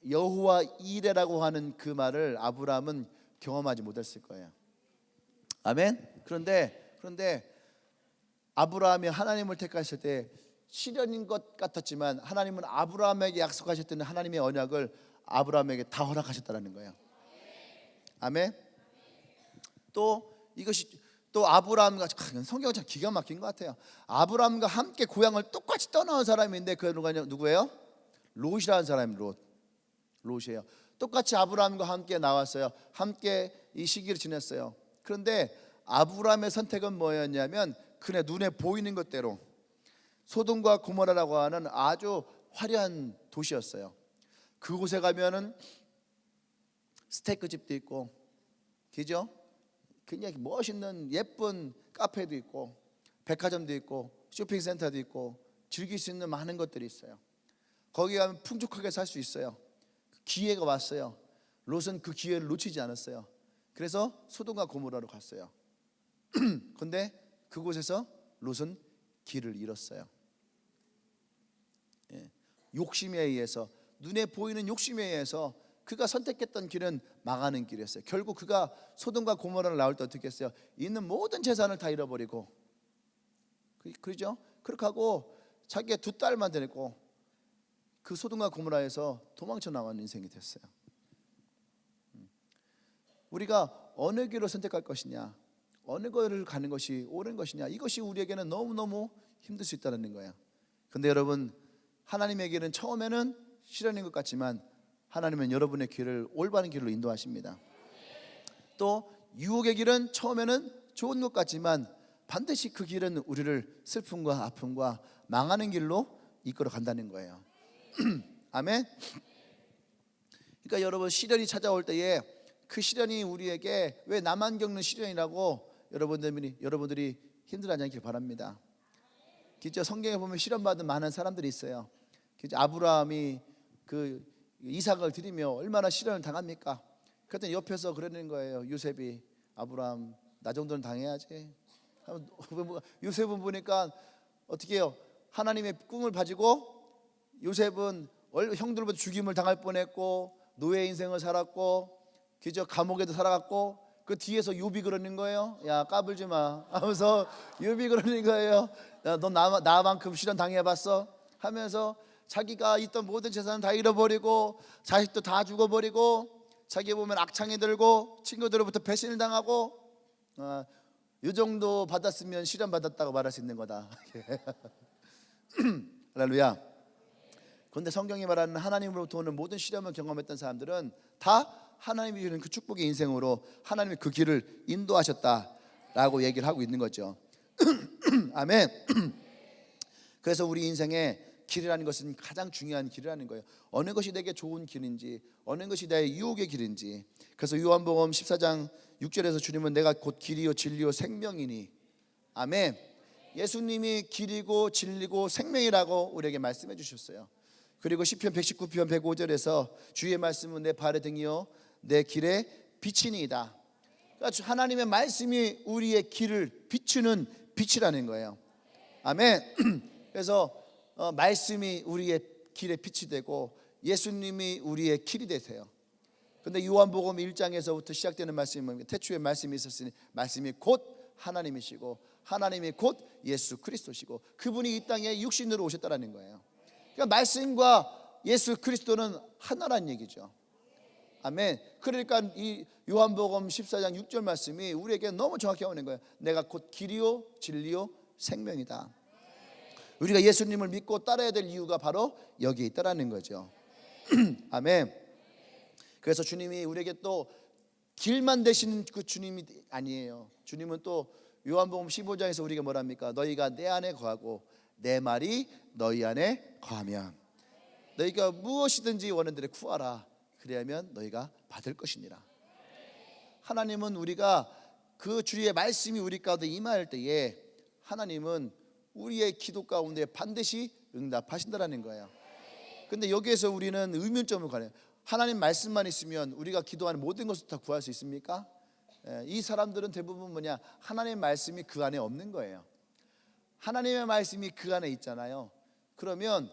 여호와 이레라고 하는 그 말을 아브라함은 경험하지 못했을 거예요. 아멘. 그런데 아브라함이 하나님을 택하실 때 시련인 것 같았지만 하나님은 아브라함에게 약속하셨던 하나님의 언약을 아브라함에게 다 허락하셨다는 거예요. 아멘. 또 아브라함과 성경은 참 기가 막힌 것 같아요. 아브라함과 함께 고향을 똑같이 떠나온 사람인데 그 누구예요? 롯이라는 사람이 롯이에요. 똑같이 아브라함과 함께 나왔어요. 함께 이 시기를 지냈어요. 그런데 아브라함의 선택은 뭐였냐면 그의 눈에 보이는 것대로 소돔과 고모라라고 하는 아주 화려한 도시였어요. 그곳에 가면은 스테이크 집도 있고, 그죠? 굉장히 멋있는 예쁜 카페도 있고, 백화점도 있고, 쇼핑센터도 있고, 즐길 수 있는 많은 것들이 있어요. 거기 가면 풍족하게 살 수 있어요. 기회가 왔어요. 롯은 그 기회를 놓치지 않았어요. 그래서 소돔과 고모라로 갔어요. 그런데 그곳에서 롯은 길을 잃었어요. 욕심에 의해서, 눈에 보이는 욕심에 의해서 그가 선택했던 길은 망하는 길이었어요. 결국 그가 소돔과 고모라를 나올 때 어떻게 했어요? 있는 모든 재산을 다 잃어버리고, 그렇죠? 그렇게 하고 자기의 두 딸만 데리고 그 소돔과 고모라에서 도망쳐 나온 인생이 됐어요. 우리가 어느 길로 선택할 것이냐, 어느 길을 가는 것이 옳은 것이냐, 이것이 우리에게는 너무너무 힘들 수 있다는 거예요. 근데 여러분, 하나님의 길은 처음에는 시련인 것 같지만 하나님은 여러분의 길을 올바른 길로 인도하십니다. 또 유혹의 길은 처음에는 좋은 것 같지만 반드시 그 길은 우리를 슬픔과 아픔과 망하는 길로 이끌어 간다는 거예요. 아멘. 그러니까 여러분, 시련이 찾아올 때에 그 시련이 우리에게 왜 나만 겪는 시련이라고 여러분들이 힘들어하지 않길 바랍니다. 진짜 성경에 보면 시련받은 많은 사람들이 있어요. 아브라함이 그 이삭을 드리며 얼마나 시련을 당합니까? 그랬더니 옆에서 그러는 거예요. 요셉이, 아브라함 나 정도는 당해야지. 요셉은 보니까 어떻게 해요? 하나님의 꿈을 가지고 요셉은 형들보다 죽임을 당할 뻔했고 노예 인생을 살았고 그저 감옥에도 살아갔고, 그 뒤에서 욥이 그러는 거예요. 야, 까불지 마 하면서 욥이 그러는 거예요. 야, 너 나만큼 시련 당해봤어? 하면서 자기가 있던 모든 재산을 다 잃어버리고 자식도 다 죽어버리고 자기 보면 악창이 들고 친구들로부터 배신을 당하고, 이 정도 받았으면 시련 받았다고 말할 수 있는 거다. 할렐루야. 그런데 성경이 말하는 하나님으로부터 오는 모든 시련을 경험했던 사람들은 다 하나님이 주는 그 축복의 인생으로 하나님이 그 길을 인도하셨다라고 얘기를 하고 있는 거죠. 아멘. 그래서 우리 인생의 길이라는 것은 가장 중요한 길이라는 거예요. 어느 것이 내게 좋은 길인지, 어느 것이 나의 유혹의 길인지. 그래서 요한복음 14장 6절에서 주님은 내가 곧 길이요 진리요 생명이니, 아멘. 예수님이 길이고 진리고 생명이라고 우리에게 말씀해 주셨어요. 그리고 시편 119편 105절에서 주의 말씀은 내 발의 등이요 내 길의 빛이니이다. 그러니까 하나님의 말씀이 우리의 길을 비추는 빛이라는 거예요. 아멘. 그래서 말씀이 우리의 길의 빛이 되고 예수님이 우리의 길이 되세요. 그런데 요한복음 1장에서부터 시작되는 말씀이 뭡니까? 태초에 말씀이 있었으니 말씀이 곧 하나님이시고 하나님이 곧 예수 그리스도시고 그분이 이 땅에 육신으로 오셨다라는 거예요. 그러니까 말씀과 예수 그리스도는 하나라는 얘기죠. 아멘. 그러니까 이 요한복음 14장 6절 말씀이 우리에게 너무 정확히 오는 거예요. 내가 곧 길이요 진리요 생명이다. 우리가 예수님을 믿고 따라야 될 이유가 바로 여기에 있다라는 거죠. 아멘. 그래서 주님이 우리에게 또 길만 되시는 그 주님이 아니에요. 주님은 또 요한복음 15장에서 우리가 뭐랍니까? 너희가 내 안에 거하고 내 말이 너희 안에 거하면 너희가 무엇이든지 원하는 대로 구하라. 그리하면 너희가 받을 것이니라. 하나님은 우리가 그 주의 말씀이 우리 가운데 임할 때에 하나님은 우리의 기도 가운데 반드시 응답하신다라는 거예요. 근데 여기에서 우리는 의문점을 가려요. 하나님 말씀만 있으면 우리가 기도하는 모든 것을 다 구할 수 있습니까? 이 사람들은 대부분 뭐냐? 하나님의 말씀이 그 안에 없는 거예요. 하나님의 말씀이 그 안에 있잖아요. 그러면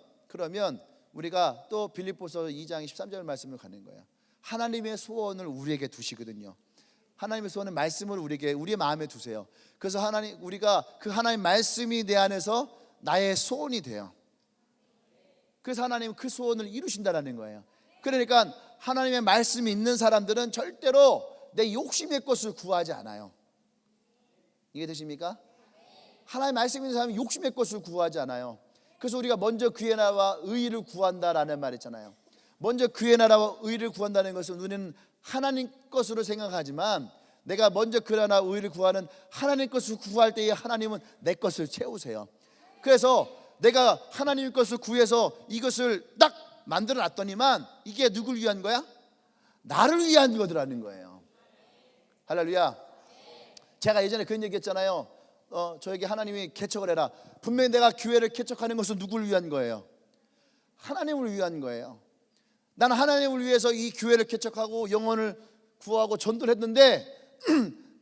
우리가 또 빌립보서 2장 13절 말씀을 가는 거예요. 하나님의 소원을 우리에게 두시거든요. 하나님의 소원은 말씀을 우리의 마음에 두세요. 그래서 우리가 그 하나님 말씀이 내 안에서 나의 소원이 돼요. 그래서 하나님은 그 소원을 이루신다라는 거예요. 그러니까 하나님의 말씀이 있는 사람들은 절대로 내 욕심의 것을 구하지 않아요. 이해되십니까? 하나님의 말씀이 있는 사람은 욕심의 것을 구하지 않아요. 그래서 우리가 먼저 그의 나라와 의를 구한다라는 말 있잖아요. 먼저 그의 나라와 의를 구한다는 것은 우리는 하나님 것으로 생각하지만 내가 먼저 그 나라와 의를 구하는 하나님 것을 구할 때에 하나님은 내 것을 채우세요. 그래서 내가 하나님 것을 구해서 이것을 딱 만들어 놨더니만 이게 누굴 위한 거야? 나를 위한 거더라는 거예요. 할렐루야. 제가 예전에 그런 얘기 했잖아요. 저에게 하나님이 개척을 해라. 분명히 내가 교회를 개척하는 것은 누구를 위한 거예요? 하나님을 위한 거예요. 나는 하나님을 위해서 이 교회를 개척하고 영혼을 구하고 전도를 했는데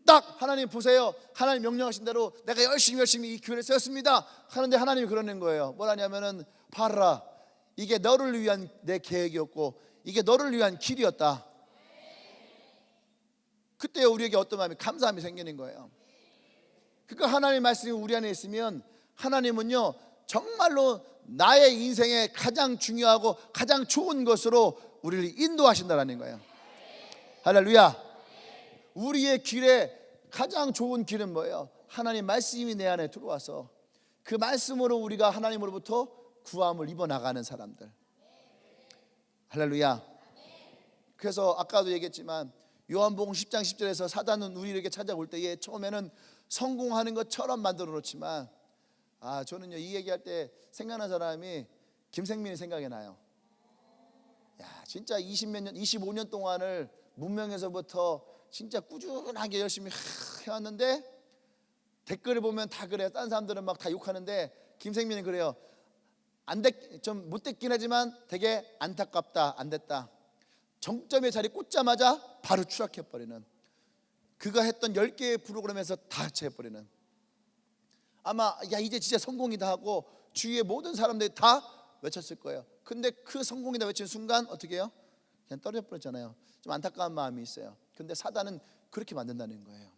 딱 하나님 보세요. 하나님 명령하신 대로 내가 열심히 이 교회를 세웠습니다 하는데 하나님이 그러는 거예요. 뭐라냐면은 봐라, 이게 너를 위한 내 계획이었고 이게 너를 위한 길이었다. 그때 우리에게 어떤 마음이 감사함이 생기는 거예요. 그러니까 하나님의 말씀이 우리 안에 있으면 하나님은요 정말로 나의 인생에 가장 중요하고 가장 좋은 것으로 우리를 인도하신다는 거예요. 할렐루야. 우리의 길에 가장 좋은 길은 뭐예요? 하나님 말씀이 내 안에 들어와서 그 말씀으로 우리가 하나님으로부터 구함을 입어 나가는 사람들. 할렐루야. 그래서 아까도 얘기했지만 요한복음 10장 10절에서 사단은 우리에게 찾아올 때에 처음에는 성공하는 것처럼 만들어 놓지만 저는요 이 얘기할 때 생각나는 사람이 김생민이 생각이 나요. 야, 진짜 25년 동안을 문명에서부터 진짜 꾸준하게 열심히 해왔는데 댓글을 보면 다 그래요. 딴 사람들은 막 다 욕하는데 김생민은 그래요. 좀 못됐긴 하지만 되게 안타깝다, 안 됐다. 정점의 자리 꽂자마자 바로 추락해버리는, 그가 했던 10개의 프로그램에서 다 해체해버리는, 아마 야 이제 진짜 성공이다 하고 주위의 모든 사람들이 다 외쳤을 거예요. 근데 그 성공이다 외치는 순간 어떻게 해요? 그냥 떨어져 버렸잖아요. 좀 안타까운 마음이 있어요. 근데 사단은 그렇게 만든다는 거예요.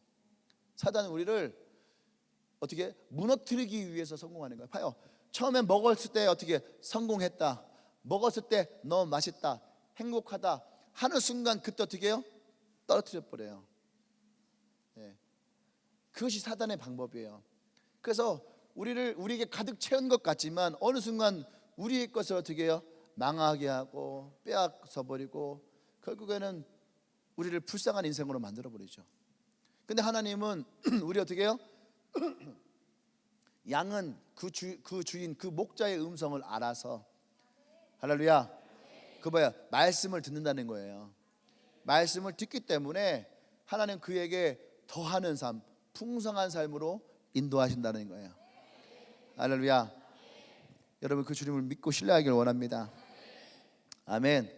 사단은 우리를 어떻게 무너뜨리기 위해서 성공하는 거예요. 봐요. 처음에 먹었을 때 어떻게 성공했다, 먹었을 때 너무 맛있다, 행복하다 하는 순간 그때 어떻게 해요? 떨어뜨려 버려요. 예. 그것이 사단의 방법이에요. 그래서 우리에게 가득 채운 것 같지만 어느 순간 우리의 것을 어떻게 해요? 망하게 하고 빼앗아 버리고 결국에는 우리를 불쌍한 인생으로 만들어 버리죠. 근데 하나님은 우리 어떻게 해요? 양은 그 주인, 그 목자의 음성을 알아서, 할렐루야, 그 뭐야? 말씀을 듣는다는 거예요. 말씀을 듣기 때문에 하나님 그에게 더하는 삶, 풍성한 삶으로 인도하신다는 거예요. 할렐루야. 여러분 그 주님을 믿고 신뢰하기를 원합니다. 아멘.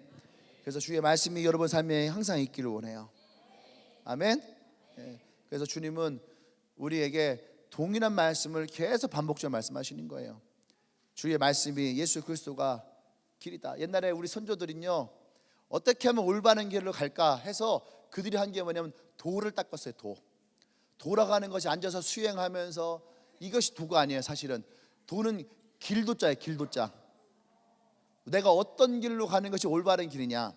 그래서 주의 말씀이 여러분 삶에 항상 있기를 원해요. 아멘. 그래서 주님은 우리에게 동일한 말씀을 계속 반복적으로 말씀하시는 거예요. 주의 말씀이 예수 그리스도가 길이다. 옛날에 우리 선조들은요, 어떻게 하면 올바른 길로 갈까 해서 그들이 한 게 뭐냐면 도를 닦았어요. 돌아가는 것이 앉아서 수행하면서, 이것이 도가 아니에요. 사실은 도는 길도자예요. 길도자. 내가 어떤 길로 가는 것이 올바른 길이냐.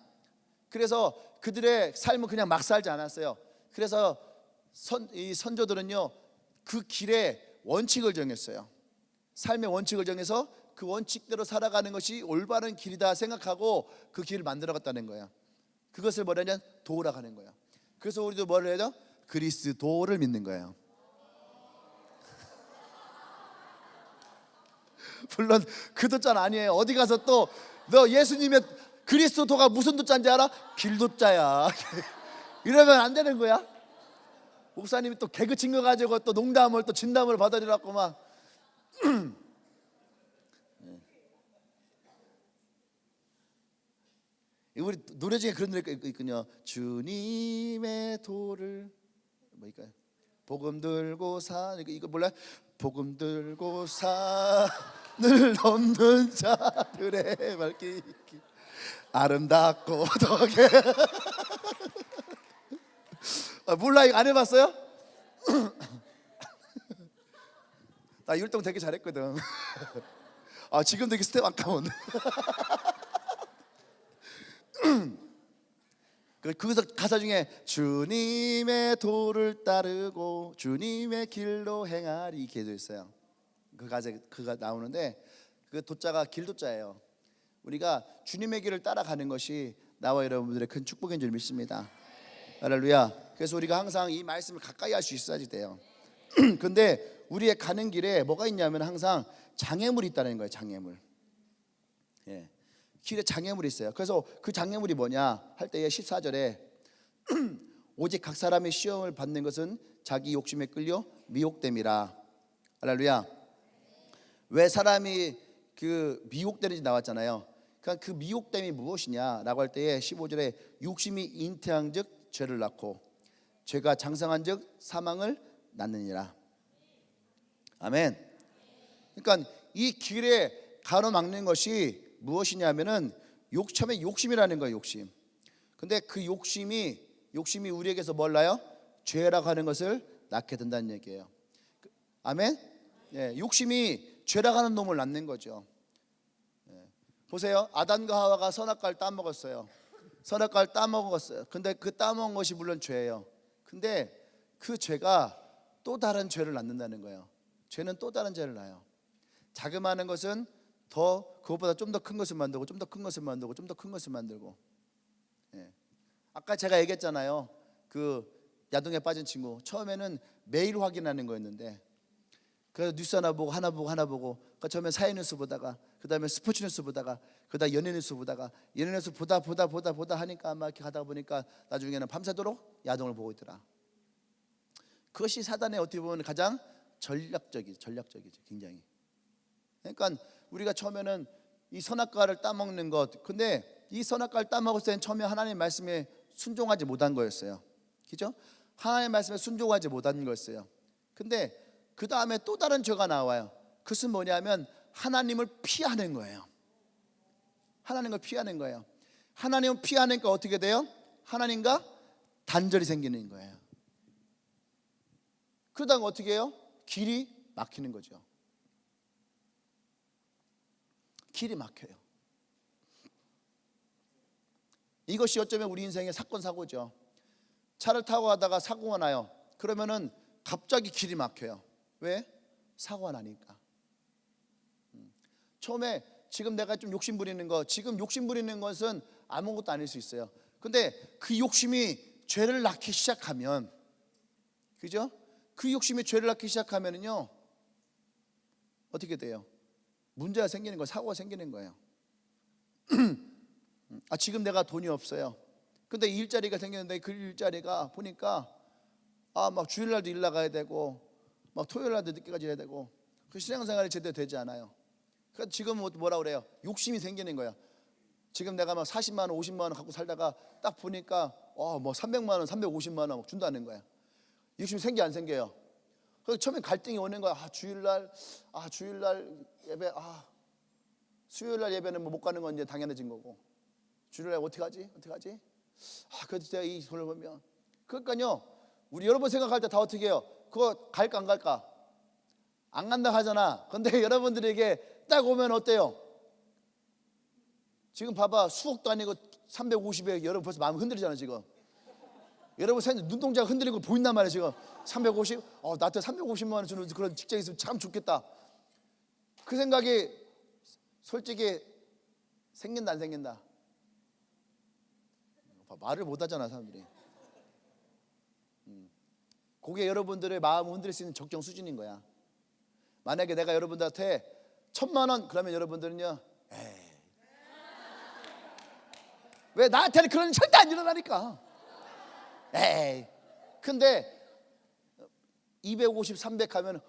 그래서 그들의 삶은 그냥 막 살지 않았어요. 그래서 이 선조들은요, 그 길에 원칙을 정했어요. 삶의 원칙을 정해서 그 원칙대로 살아가는 것이 올바른 길이다 생각하고 그 길을 만들어갔다는 거예요. 그것을 뭐냐면 도라 하는 거예요. 그래서 우리도 뭐를 해야 돼? 그리스도를 믿는 거예요. 물론 그 도자는 아니에요. 어디 가서 또 너 예수님의 그리스도가 무슨 도자인지 알아? 길도자야. 이러면 안 되는 거야. 목사님이 또 개그 친 거 가지고 또 농담을 또 진담을 받아들였고 막. 우리 노래 중에 그런 노래가 있거든요. 주님의 도를 뭐일까요? 복음 들고 이거 몰라요? 복음 들고 산을 넘는 자들의 발길 아름답고 덕에 몰라, 이거 안 해봤어요? 나 율동 되게 잘했거든. 지금 되게 스텝 아까운. 그래서 가사 중에 주님의 도를 따르고 주님의 길로 행하리 이렇게 되어 있어요. 그 가사 그가 나오는데 그 도자가 길도자예요. 우리가 주님의 길을 따라가는 것이 나와 여러분들의 큰 축복인 줄 믿습니다. 할렐루야. 그래서 우리가 항상 이 말씀을 가까이 할 수 있어야지 돼요. 근데 우리의 가는 길에 뭐가 있냐면 항상 장애물이 있다는 거예요. 장애물. 예. 길에 장애물이 있어요. 그래서 그 장애물이 뭐냐 할 때에 14절에 오직 각 사람의 시험을 받는 것은 자기 욕심에 끌려 미혹됨이라. 할렐루야. 왜 사람이 그 미혹되는지 나왔잖아요. 그러니까 그 미혹됨이 무엇이냐라고 할 때에 15절에 욕심이 잉태한즉 죄를 낳고 죄가 장성한즉 사망을 낳느니라. 아멘. 그러니까 이 길에 가로막는 것이 무엇이냐면은 처음에 욕심이라는 거예요. 욕심. 근데 그 욕심이 우리에게서 뭘 낳아요? 죄라고 하는 것을 낳게 된다는 얘기예요. 아멘. 예, 욕심이 죄라고 하는 놈을 낳는 거죠. 예. 보세요. 아담과 하와가 선악과를 따먹었어요. 선악과를 따먹었어요. 근데 그 따먹은 것이 물론 죄예요. 근데 그 죄가 또 다른 죄를 낳는다는 거예요. 죄는 또 다른 죄를 낳아요. 자그마한 것은 더 그것보다 좀 더 큰 것을 만들고 좀 더 큰 것을 만들고 좀 더 큰 것을 만들고. 예. 아까 제가 얘기했잖아요. 그 야동에 빠진 친구 처음에는 매일 확인하는 거였는데 그래서 뉴스 하나 보고 하나 보고 그러니까 처음에 사회 뉴스 보다가 그다음에 스포츠 뉴스 보다가 그다음 연예 뉴스 보다가 연예 뉴스 보다 하니까 막 이렇게 가다 보니까 나중에는 밤새도록 야동을 보고 있더라. 그것이 사단의 어떻게 보면 가장 전략적이죠. 굉장히. 그러니까 우리가 처음에는 이 선악과를 따먹는 것, 근데 이 선악과를 따먹을 때는 처음에 하나님 말씀에 순종하지 못한 거였어요. 그죠? 하나님 말씀에 순종하지 못한 거였어요. 근데 그 다음에 또 다른 죄가 나와요. 그것은 뭐냐면 하나님을 피하는 거예요. 하나님을 피하는 거예요. 하나님을 피하니까 어떻게 돼요? 하나님과 단절이 생기는 거예요. 그러다가 어떻게 해요? 길이 막히는 거죠. 길이 막혀요. 이것이 어쩌면 우리 인생의 사건 사고죠. 차를 타고 가다가 사고가 나요. 그러면은 갑자기 길이 막혀요. 왜? 사고가 나니까. 처음에 지금 내가 좀 욕심 부리는 거, 지금 욕심 부리는 것은 아무것도 아닐 수 있어요. 근데 그 욕심이 죄를 낳기 시작하면, 그죠? 그 욕심이 죄를 낳기 시작하면은요 어떻게 돼요? 문제가 생기는 거예요. 사고가 생기는 거예요. 지금 내가 돈이 없어요. 근데 일자리가 생겼는데 그 일자리가 보니까 막 주일날도 일 나가야 되고 막 토요일날도 늦게까지 해야 되고 그 신앙생활이 제대로 되지 않아요. 그러니까 지금 뭐라 그래요? 욕심이 생기는 거야. 지금 내가 막 40만 원, 50만 원 갖고 살다가 딱 보니까 뭐 300만 원, 350만 원 막 준다는 거야. 욕심이 생겨 안 생겨요? 그래서 처음에 갈등이 오는 거야. 주일날 예배, 수요일날 예배는 못 가는 건 이제 당연해진 거고 주일날 어떻게 하지? 그래도 제가 이 돈을 보면 그러니까요. 우리 여러분 생각할 때 다 어떻게 해요? 그거 갈까 안 갈까? 안 간다 하잖아. 근데 여러분들에게 딱 오면 어때요? 지금 봐봐. 수억도 아니고 350에 여러분 벌써 마음 흔들리잖아 지금. 여러분 눈동자가 흔들리는 거 보인단 말이야 지금. 350? 나한테 350만 원 주는 그런 직장이 있으면 참 좋겠다. 그 생각이 솔직히 생긴다 안 생긴다? 말을 못 하잖아 사람들이. 그게 여러분들의 마음을 흔들 수 있는 적정 수준인 거야. 만약에 내가 여러분들한테 1,000만 원 그러면 여러분들은요 에이. 왜 나한테는 그런 절대 안 일어나니까. 에이. 근데 250, 300 하면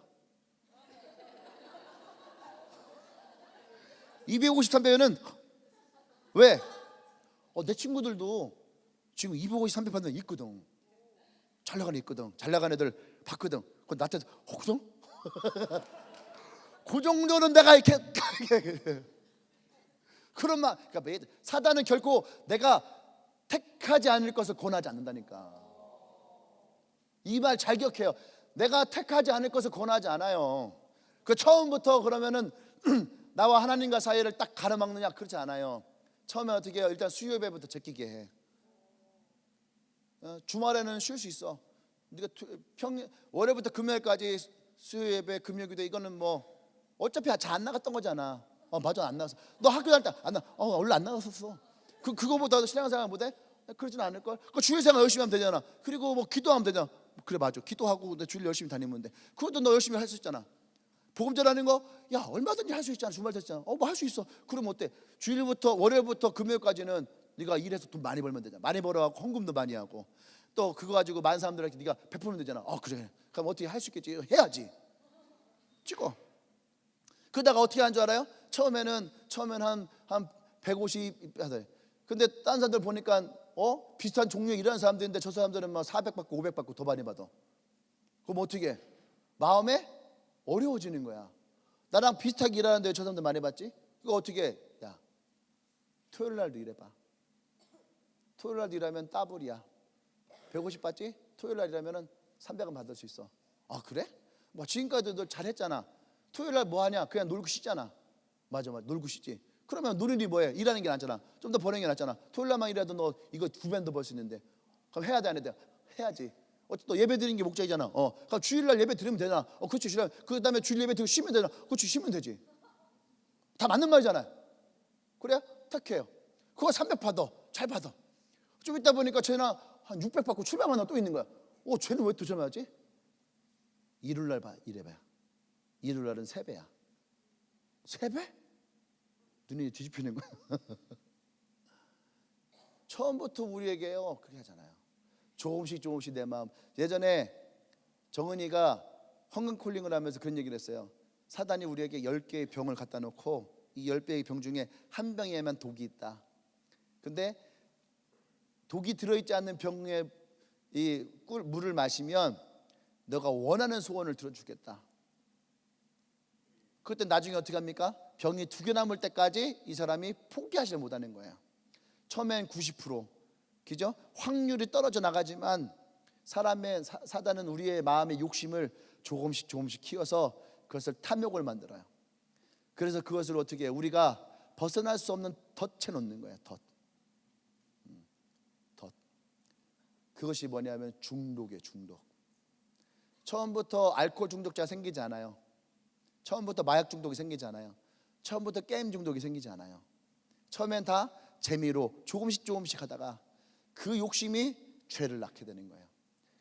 250, 300은 왜? 내 친구들도 지금 250, 300 받는 애 있거든. 잘 나가는 애 있거든. 잘 나가는 애들 봤거든. 그건 나한테 그럼? 그 정도는 내가 이렇게 그런 말. 그러니까 사단은 결코 내가 택하지 않을 것을 권하지 않는다니까. 이 말 잘 기억해요. 내가 택하지 않을 것을 권하지 않아요. 그 처음부터 그러면은 나와 하나님과 사이를 딱 가로막느냐 그렇지 않아요. 처음에 어떻게 해요? 일단 수요 예배부터 제끼게 해. 주말에는 쉴 수 있어. 네가 월요일부터 금요일까지 수요 예배, 금요기도 이거는 뭐 어차피 잘 안 나갔던 거잖아. 맞아 안 나갔어. 너 학교 다닐 때 안 나. 원래 안 나갔었어. 그거보다 신앙생활 못해? 그러진 않을 걸. 그 주일생활 열심히 하면 되잖아. 그리고 뭐 기도하면 되잖아. 그래 맞아. 기도하고 내 주일 열심히 다니면 돼. 그것도 너 열심히 할 수 있잖아. 복음 전하는 거, 야 얼마든지 할 수 있잖아. 주말 됐잖아. 뭐 할 수 있어. 그럼 어때? 주일부터 월요일부터 금요일까지는 네가 일해서 돈 많이 벌면 되잖아. 많이 벌어갖고 헌금도 많이 하고 또 그거 가지고 많은 사람들한테 네가 베풀면 되잖아. 그래. 그럼 어떻게 할 수 있겠지? 해야지. 찍어. 그러다가 어떻게 한 줄 알아요? 처음에는 한 150 받아요. 근데 다른 사람들 보니까 비슷한 종류의 일하는 사람들인데 저 사람들은 막 400 받고 500 받고 더 많이 받아. 그럼 어떻게 해? 마음에 어려워지는 거야. 나랑 비슷하게 일하는데 저 사람들 많이 받지? 그거 어떻게 해? 야 토요일 날도 일해봐. 토요일 날도 일하면 더블이야. 150 받지? 토요일 날 일하면 300은 받을 수 있어. 그래? 뭐 지금까지도 너 잘했잖아. 토요일 날 뭐 하냐? 그냥 놀고 쉬잖아. 맞아 놀고 쉬지. 그러면 노는 일이 뭐해? 일하는 게 낫잖아. 좀 더 버는 게 낫잖아. 토요일 날만 일해도 너 이거 2배도 벌 수 있는데 그럼 해야 돼 안 해야 돼? 해야지. 또 예배 드리는 게 목적이잖아. 그럼 주일날 예배 드리면 되잖아. 그렇지. 그 다음에 주일 예배 드리고 쉬면 되잖아. 그렇지. 쉬면 되지. 다 맞는 말이잖아요. 그래? 택해요. 그거 300 받아. 잘 받아. 좀 있다 보니까 쟤는 한 600 받고 700만 원 또 있는 거야. 쟤는 왜 또 저러지? 일요일 날 일해봐요. 일요일날은 3배야. 3배? 눈이 뒤집히는 거야. 처음부터 우리에게요 그렇게 하잖아요. 조금씩 조금씩 내 마음. 예전에 정은이가 헌금콜링을 하면서 그런 얘기를 했어요. 사단이 우리에게 10개의 병을 갖다 놓고 이 10개의 병 중에 한 병에만 독이 있다. 근데 독이 들어있지 않는 병에 이 물을 마시면 너가 원하는 소원을 들어주겠다. 그때 나중에 어떻게 합니까? 병이 2개 남을 때까지 이 사람이 포기하지 못하는 거예요. 처음엔 90%, 그죠? 확률이 떨어져 나가지만 사단은 우리의 마음의 욕심을 조금씩 조금씩 키워서 그것을 탐욕을 만들어요. 그래서 그것을 어떻게 해요? 우리가 벗어날 수 없는 덫에 놓는 거예요. 덫. 그것이 뭐냐면 중독이에요. 중독. 처음부터 알코올 중독자가 생기지 않아요. 처음부터 마약 중독이 생기지 않아요. 처음부터 게임 중독이 생기지 않아요. 처음엔 다 재미로 조금씩 조금씩 하다가 그 욕심이 죄를 낳게 되는 거예요.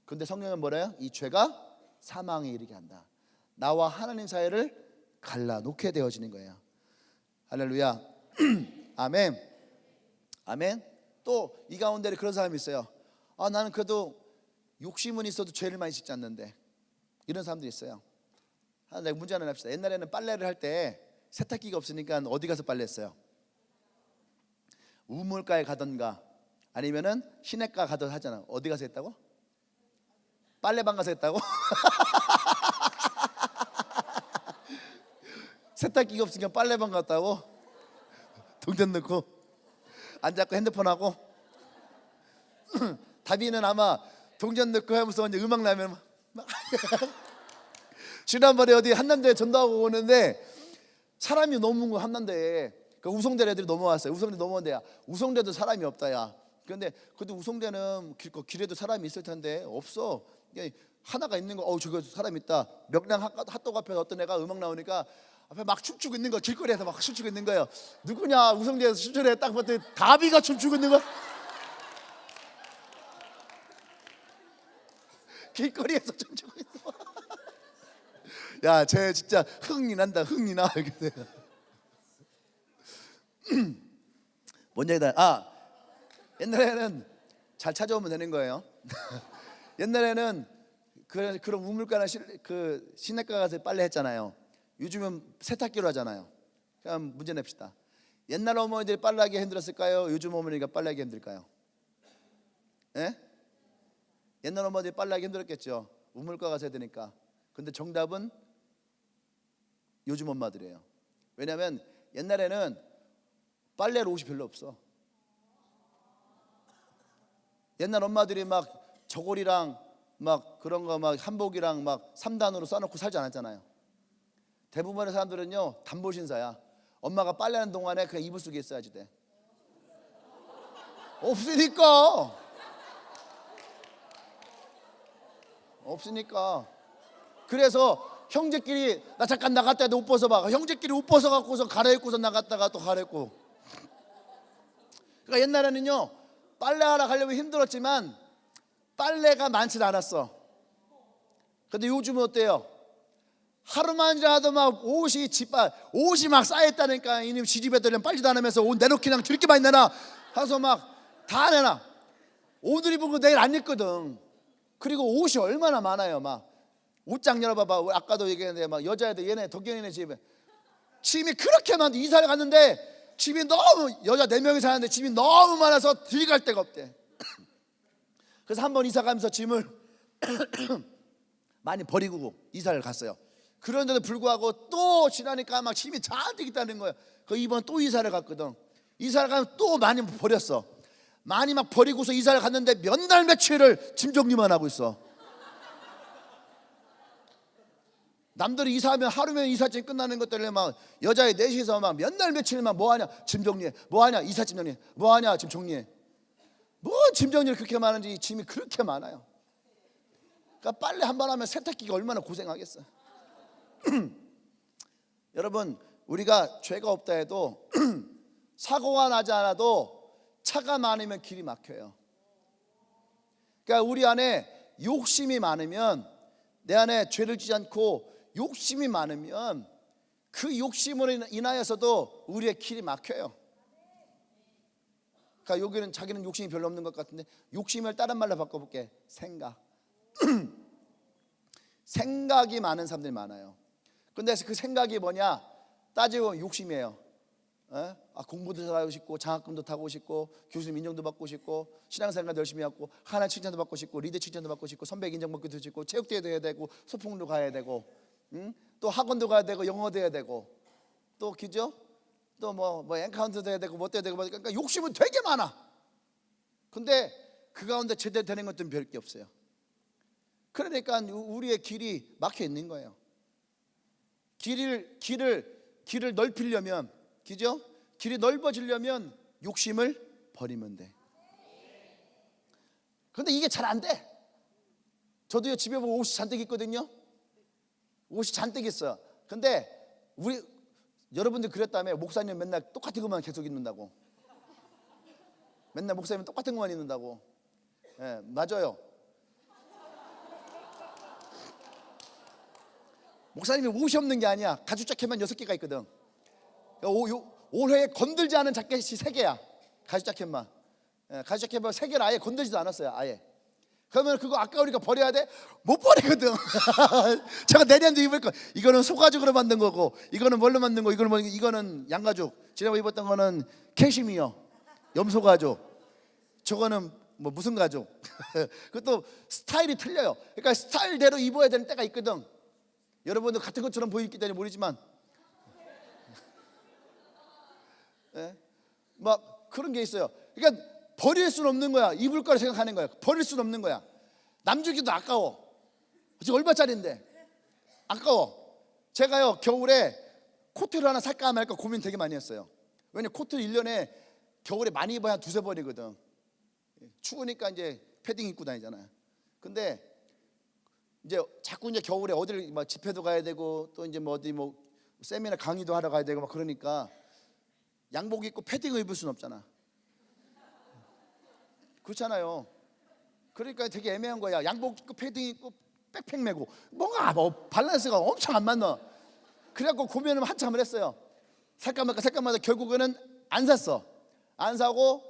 그런데 성경은 뭐래요? 이 죄가 사망에 이르게 한다. 나와 하나님 사이를 갈라놓게 되어지는 거예요. 할렐루야. 아멘. 아멘. 또 이 가운데 그런 사람이 있어요. 나는 그래도 욕심은 있어도 죄를 많이 짓지 않는데. 이런 사람들이 있어요. 내가 문제 하나 냅시다. 옛날에는 빨래를 할 때 세탁기가 없으니까 어디 가서 빨래했어요? 우물가에 가던가 아니면은 시내가 가던 하잖아. 어디 가서 했다고? 빨래방 가서 했다고? 세탁기가 없으니까 빨래방 갔다고? 동전 넣고 앉았고 핸드폰하고. 다비는 아마 동전 넣고 하면서 이제 음악 나면 막 지난번에 어디 한남대에 전도하고 오는데 사람이 너무 한남대에 그 우성대 애들이 넘어왔어요. 우성대 넘어온대야. 우성대도 사람이 없다 야. 그런데 그래도 우성대는 길에도 사람이 있을 텐데 없어. 하나가 있는 거. 저거 사람 있다. 명랑 핫도그 앞에서 어떤 애가 음악 나오니까 앞에 막 춤추고 있는 거. 길거리에서 막 춤추고 있는 거예요. 누구냐? 우성대에서 춤추래. 딱 봤더니 다비가 춤추고 있는 거. 길거리에서 춤추고 있어. 야, 쟤 진짜 흥이 난다. 흥이 나. 이렇게 돼요. 뭔 얘기다. 옛날에는 잘 찾아오면 되는 거예요. 옛날에는 그런 우물가나 그 시내가 가서 빨래 했잖아요. 요즘은 세탁기로 하잖아요. 그럼 문제 냅시다. 옛날 어머니들이 빨래하기 힘들었을까요? 요즘 어머니가 빨래하기 힘들까요? 예? 옛날 어머니들이 빨래하기 힘들었겠죠. 우물가 가서 해야 되니까. 근데 정답은 요즘 엄마들이에요. 왜냐하면 옛날에는 빨래할 옷이 별로 없어. 옛날 엄마들이 막 저고리랑 막 그런 거 막 한복이랑 막 3단으로 싸놓고 살지 않았잖아요. 대부분의 사람들은요 단보 신사야. 엄마가 빨래하는 동안에 그냥 이불 속에 있어야지 돼. 없으니까. 그래서 형제끼리 나 잠깐 나갔다 해도 옷 벗어봐. 형제끼리 옷 벗어갖고서 갈아입고서 나갔다가 또 갈아입고. 그러니까 옛날에는요 빨래하러 가려면 힘들었지만 빨래가 많지 않았어. 근데 요즘은 어때요? 하루만 자도 막 옷이 막 쌓였다니까. 이놈 시집에 들면 빨지도 않으면서 옷 내놓기 그냥 들게 많이 내놔 하서 막 다 내놔. 오늘 입은 거 내일 안 입거든. 그리고 옷이 얼마나 많아요. 막 옷장 열어봐봐. 아까도 얘기했는데 막 여자애들 얘네 덕경이네 집에 짐이 그렇게 많은데 이사를 갔는데 집이 너무 여자 4명이 사는데 짐이 너무 많아서 들어갈 데가 없대. 그래서 한번 이사 가면서 짐을 많이 버리고 이사를 갔어요. 그런데도 불구하고 또 지나니까 막 짐이 잔뜩 있다는 거예요. 그 이번 또 이사를 갔거든. 이사를 가면 또 많이 버렸어. 많이 막 버리고서 이사를 갔는데 몇 날 며칠을 짐 정리만 하고 있어. 남들이 이사하면 하루면 이삿짐 끝나는 것 때문에 막 여자애 넷이서 막 몇 날 며칠만 뭐하냐 짐 정리해, 뭐하냐 이삿짐 정리해, 뭐하냐 짐 정리해. 뭐 짐 정리를 그렇게 많은지 짐이 그렇게 많아요. 그러니까 빨래 한 번 하면 세탁기가 얼마나 고생하겠어. 여러분 우리가 죄가 없다 해도 사고가 나지 않아도 차가 많으면 길이 막혀요. 그러니까 우리 안에 욕심이 많으면 내 안에 죄를 지지 않고 욕심이 많으면 그 욕심으로 인하여서도 우리의 길이 막혀요. 그러니까 여기는 자기는 욕심이 별로 없는 것 같은데, 욕심을 다른 말로 바꿔볼게. 생각. 생각이 많은 사람들이 많아요. 근데 그 생각이 뭐냐? 따지고 욕심이에요. 공부도 잘하고 싶고, 장학금도 타고 싶고, 교수님 인정도 받고 싶고, 신앙생활도 열심히 하고, 하나님 칭찬도 받고 싶고, 리더 칭찬도 받고 싶고, 선배 인정받기도 싶고, 체육대회도 해야 되고, 소풍도 가야 되고, 또 학원도 가야 되고, 영어도 해야 되고, 또 그죠? 또 뭐 엔카운트도 해야 되고, 뭐 해야 되고, 그러니까 욕심은 되게 많아. 근데 그 가운데 제대로 되는 것들은 별 게 없어요. 그러니까 우리의 길이 막혀 있는 거예요. 길을 넓히려면, 그죠? 길이 넓어지려면 욕심을 버리면 돼. 근데 이게 잘 안 돼. 저도요, 집에 보면 옷이 잔뜩 있거든요. 옷이 잔뜩 있어요. 근데 여러분들 그랬다며, 목사님 맨날 똑같은 것만 계속 입는다고. 맨날 목사님 똑같은 것만 입는다고. 예, 맞아요. 목사님이 옷이 없는 게 아니야. 가죽 자켓만 6개가 있거든. 올해 건들지 않은 자켓이 3개야. 가죽 자켓만. 가죽 자켓만 3개를 아예 건들지도 않았어요. 아예. 그러면 그거 아까우니까 버려야 돼? 못 버리거든. 제가 내년도 입을 거. 이거는 소가죽으로 만든 거고, 이거는 뭘로 만든 거, 이거는 양가죽. 지난번에 입었던 거는 캐시미어, 염소가죽. 저거는 뭐 무슨 가죽. 그것도 스타일이 틀려요. 그러니까 스타일대로 입어야 되는 때가 있거든. 여러분도 같은 것처럼 보이기 때문에 모르지만, 막 그런 게 있어요. 그러니까 버릴 수는 없는 거야. 입을 거라 생각하는 거야. 버릴 수는 없는 거야. 남 주기도 아까워. 지금 얼마짜리인데 아까워. 제가요, 겨울에 코트를 하나 살까 말까 고민 되게 많이 했어요. 왜냐면 코트를 1년에 겨울에 많이 입어야 한 2-3번이거든. 추우니까 이제 패딩 입고 다니잖아요. 근데 이제 자꾸 이제 겨울에 어디를 막 집회도 가야 되고, 또 이제 뭐 어디 뭐 세미나 강의도 하러 가야 되고 막 그러니까 양복 입고 패딩을 입을 수는 없잖아. 그렇잖아요. 그러니까 되게 애매한 거야. 양복 입고 패딩 입고 백팩 메고 뭔가 밸런스가 엄청 안 맞나. 그래갖고 고민을 한참을 했어요. 살까 말까 결국에는 안 샀어. 안 사고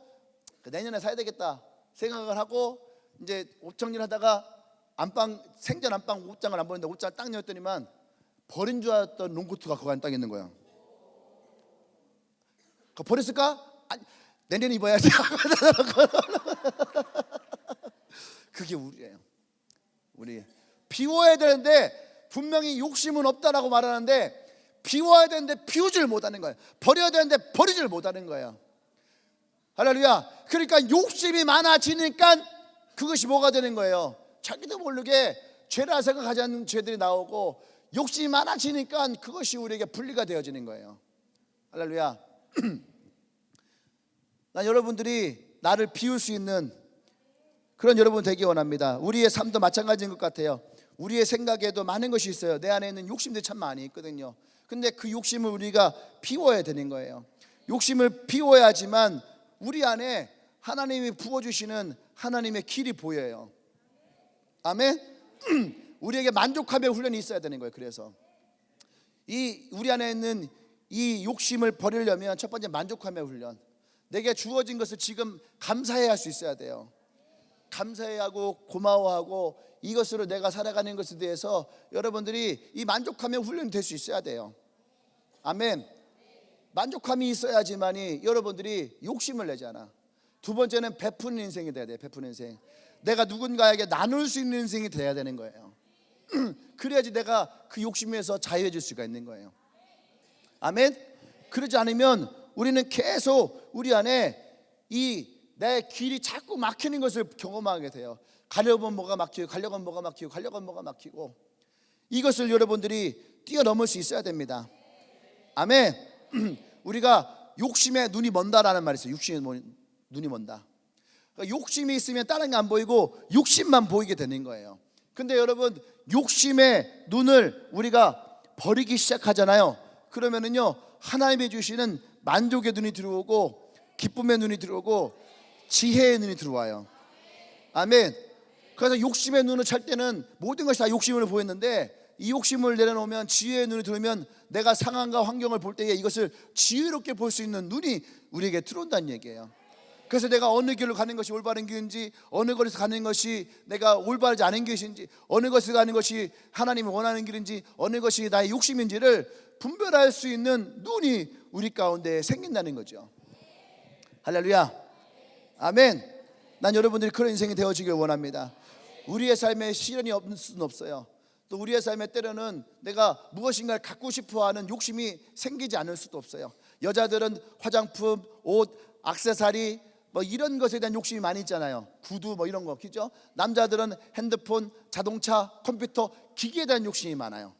내년에 사야 되겠다 생각을 하고, 이제 옷 정리를 하다가 생전 안방 옷장을 안 보는데 옷장을 딱 열었더니만 버린 줄 알았던 롱코트가 거기 안에 딱 있는 거야. 그거 버렸을까? 아니, 내년에 입어야지. 그게 우리예요. 우리 비워야 되는데, 분명히 욕심은 없다라고 말하는데 비워야 되는데 비우질 못하는 거예요. 버려야 되는데 버리질 못하는 거예요. 할렐루야. 그러니까 욕심이 많아지니까 그것이 뭐가 되는 거예요? 자기도 모르게 죄라 생각하지 않는 죄들이 나오고, 욕심이 많아지니까 그것이 우리에게 분리가 되어지는 거예요. 할렐루야. 난 여러분들이 나를 비울 수 있는 그런 여러분 되기 원합니다. 우리의 삶도 마찬가지인 것 같아요. 우리의 생각에도 많은 것이 있어요. 내 안에 있는 욕심들이 참 많이 있거든요. 근데 그 욕심을 우리가 비워야 되는 거예요. 욕심을 비워야지만 우리 안에 하나님이 부어주시는 하나님의 길이 보여요. 아멘. 우리에게 만족함의 훈련이 있어야 되는 거예요. 그래서 우리 안에 있는 이 욕심을 버리려면 첫 번째 만족함의 훈련. 내게 주어진 것을 지금 감사해야 할 수 있어야 돼요. 감사해야 하고 고마워하고, 이것으로 내가 살아가는 것에 대해서 여러분들이 이 만족함의 훈련이 될 수 있어야 돼요. 아멘. 만족함이 있어야지만이 여러분들이 욕심을 내잖아. 두 번째는 베푸는 인생이 돼야 돼. 베푸는 인생. 내가 누군가에게 나눌 수 있는 인생이 돼야 되는 거예요. 그래야지 내가 그 욕심에서 자유해질 수가 있는 거예요. 아멘. 그러지 않으면 우리는 계속 우리 안에 내 길이 자꾸 막히는 것을 경험하게 돼요. 가려면 뭐가 막히고, 가려면 뭐가 막히고, 가려면 뭐가 막히고. 이것을 여러분들이 뛰어넘을 수 있어야 됩니다. 아멘. 우리가 욕심에 눈이 먼다라는 말이 있어요. 욕심에 눈이 먼다. 그러니까 욕심이 있으면 다른 게 안 보이고 욕심만 보이게 되는 거예요. 근데 여러분, 욕심의 눈을 우리가 버리기 시작하잖아요. 그러면은요, 하나님이 주시는 만족의 눈이 들어오고, 기쁨의 눈이 들어오고, 지혜의 눈이 들어와요. 아멘. 그래서 욕심의 눈을 찰 때는 모든 것이 다 욕심으로 보였는데, 이 욕심을 내려놓으면, 지혜의 눈이 들으면 내가 상황과 환경을 볼 때에 이것을 지혜롭게 볼 수 있는 눈이 우리에게 들어온다는 얘기예요. 그래서 내가 어느 길로 가는 것이 올바른 길인지, 어느 것에서 가는 것이 내가 올바르지 않은 것인지, 어느 것에서 가는 것이 하나님이 원하는 길인지, 어느 것이 나의 욕심인지를 분별할 수 있는 눈이 우리 가운데 생긴다는 거죠. 할렐루야, 아멘. 난 여러분들이 그런 인생이 되어지길 원합니다. 우리의 삶에 시련이 없을 수는 없어요. 또 우리의 삶에 때로는 내가 무엇인가를 갖고 싶어하는 욕심이 생기지 않을 수도 없어요. 여자들은 화장품, 옷, 액세서리 뭐 이런 것에 대한 욕심이 많이 있잖아요. 구두 뭐 이런 거, 그죠? 남자들은 핸드폰, 자동차, 컴퓨터, 기기에 대한 욕심이 많아요.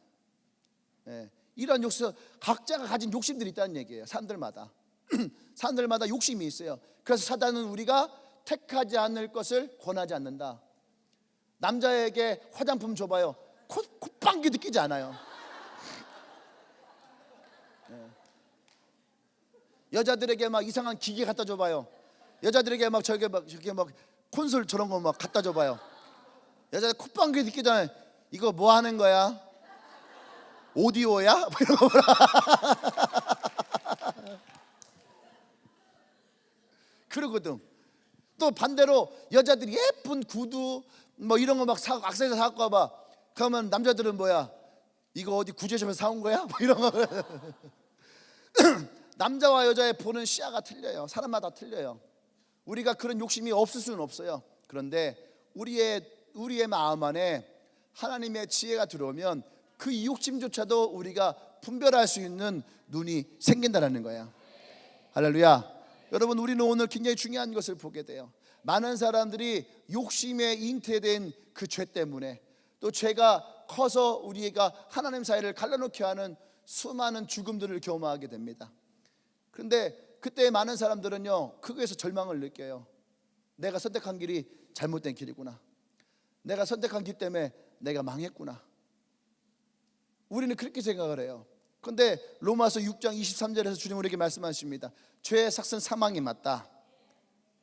예, 이런 욕심, 각자가 가진 욕심들이 있다는 얘기예요. 사람들마다 사람들마다 욕심이 있어요. 그래서 사단은 우리가 택하지 않을 것을 권하지 않는다. 남자에게 화장품 줘봐요, 콧방귀 느끼지 않아요. 여자들에게 막 이상한 기계 갖다 줘봐요. 여자들에게 막 저게 막 콘솔 저런 거 막 갖다 줘봐요. 여자들 콧방귀 느끼잖아요. 이거 뭐 하는 거야? 오디오야? 뭐 이런 거 그러거든. 또 반대로 여자들이 예쁜 구두 뭐 이런 거 막 사고 액세서리 사갖고 와봐. 그러면 남자들은 뭐야? 이거 어디 구제점에서 사온 거야? 뭐 이런 거. 남자와 여자의 보는 시야가 틀려요. 사람마다 틀려요. 우리가 그런 욕심이 없을 수는 없어요. 그런데 우리의 마음 안에 하나님의 지혜가 들어오면 그 욕심조차도 우리가 분별할 수 있는 눈이 생긴다는 거야. 할렐루야. 여러분, 우리는 오늘 굉장히 중요한 것을 보게 돼요. 많은 사람들이 욕심에 잉태된 그 죄 때문에, 또 죄가 커서 우리가 하나님 사이를 갈라놓게 하는 수많은 죽음들을 경험하게 됩니다. 그런데 그때 많은 사람들은요, 그거에서 절망을 느껴요. 내가 선택한 길이 잘못된 길이구나. 내가 선택한 길 때문에 내가 망했구나. 우리는 그렇게 생각을 해요. 그런데 로마서 6장 23절에서 주님 우리에게 말씀하십니다. 죄의 삭은 사망이 맞다.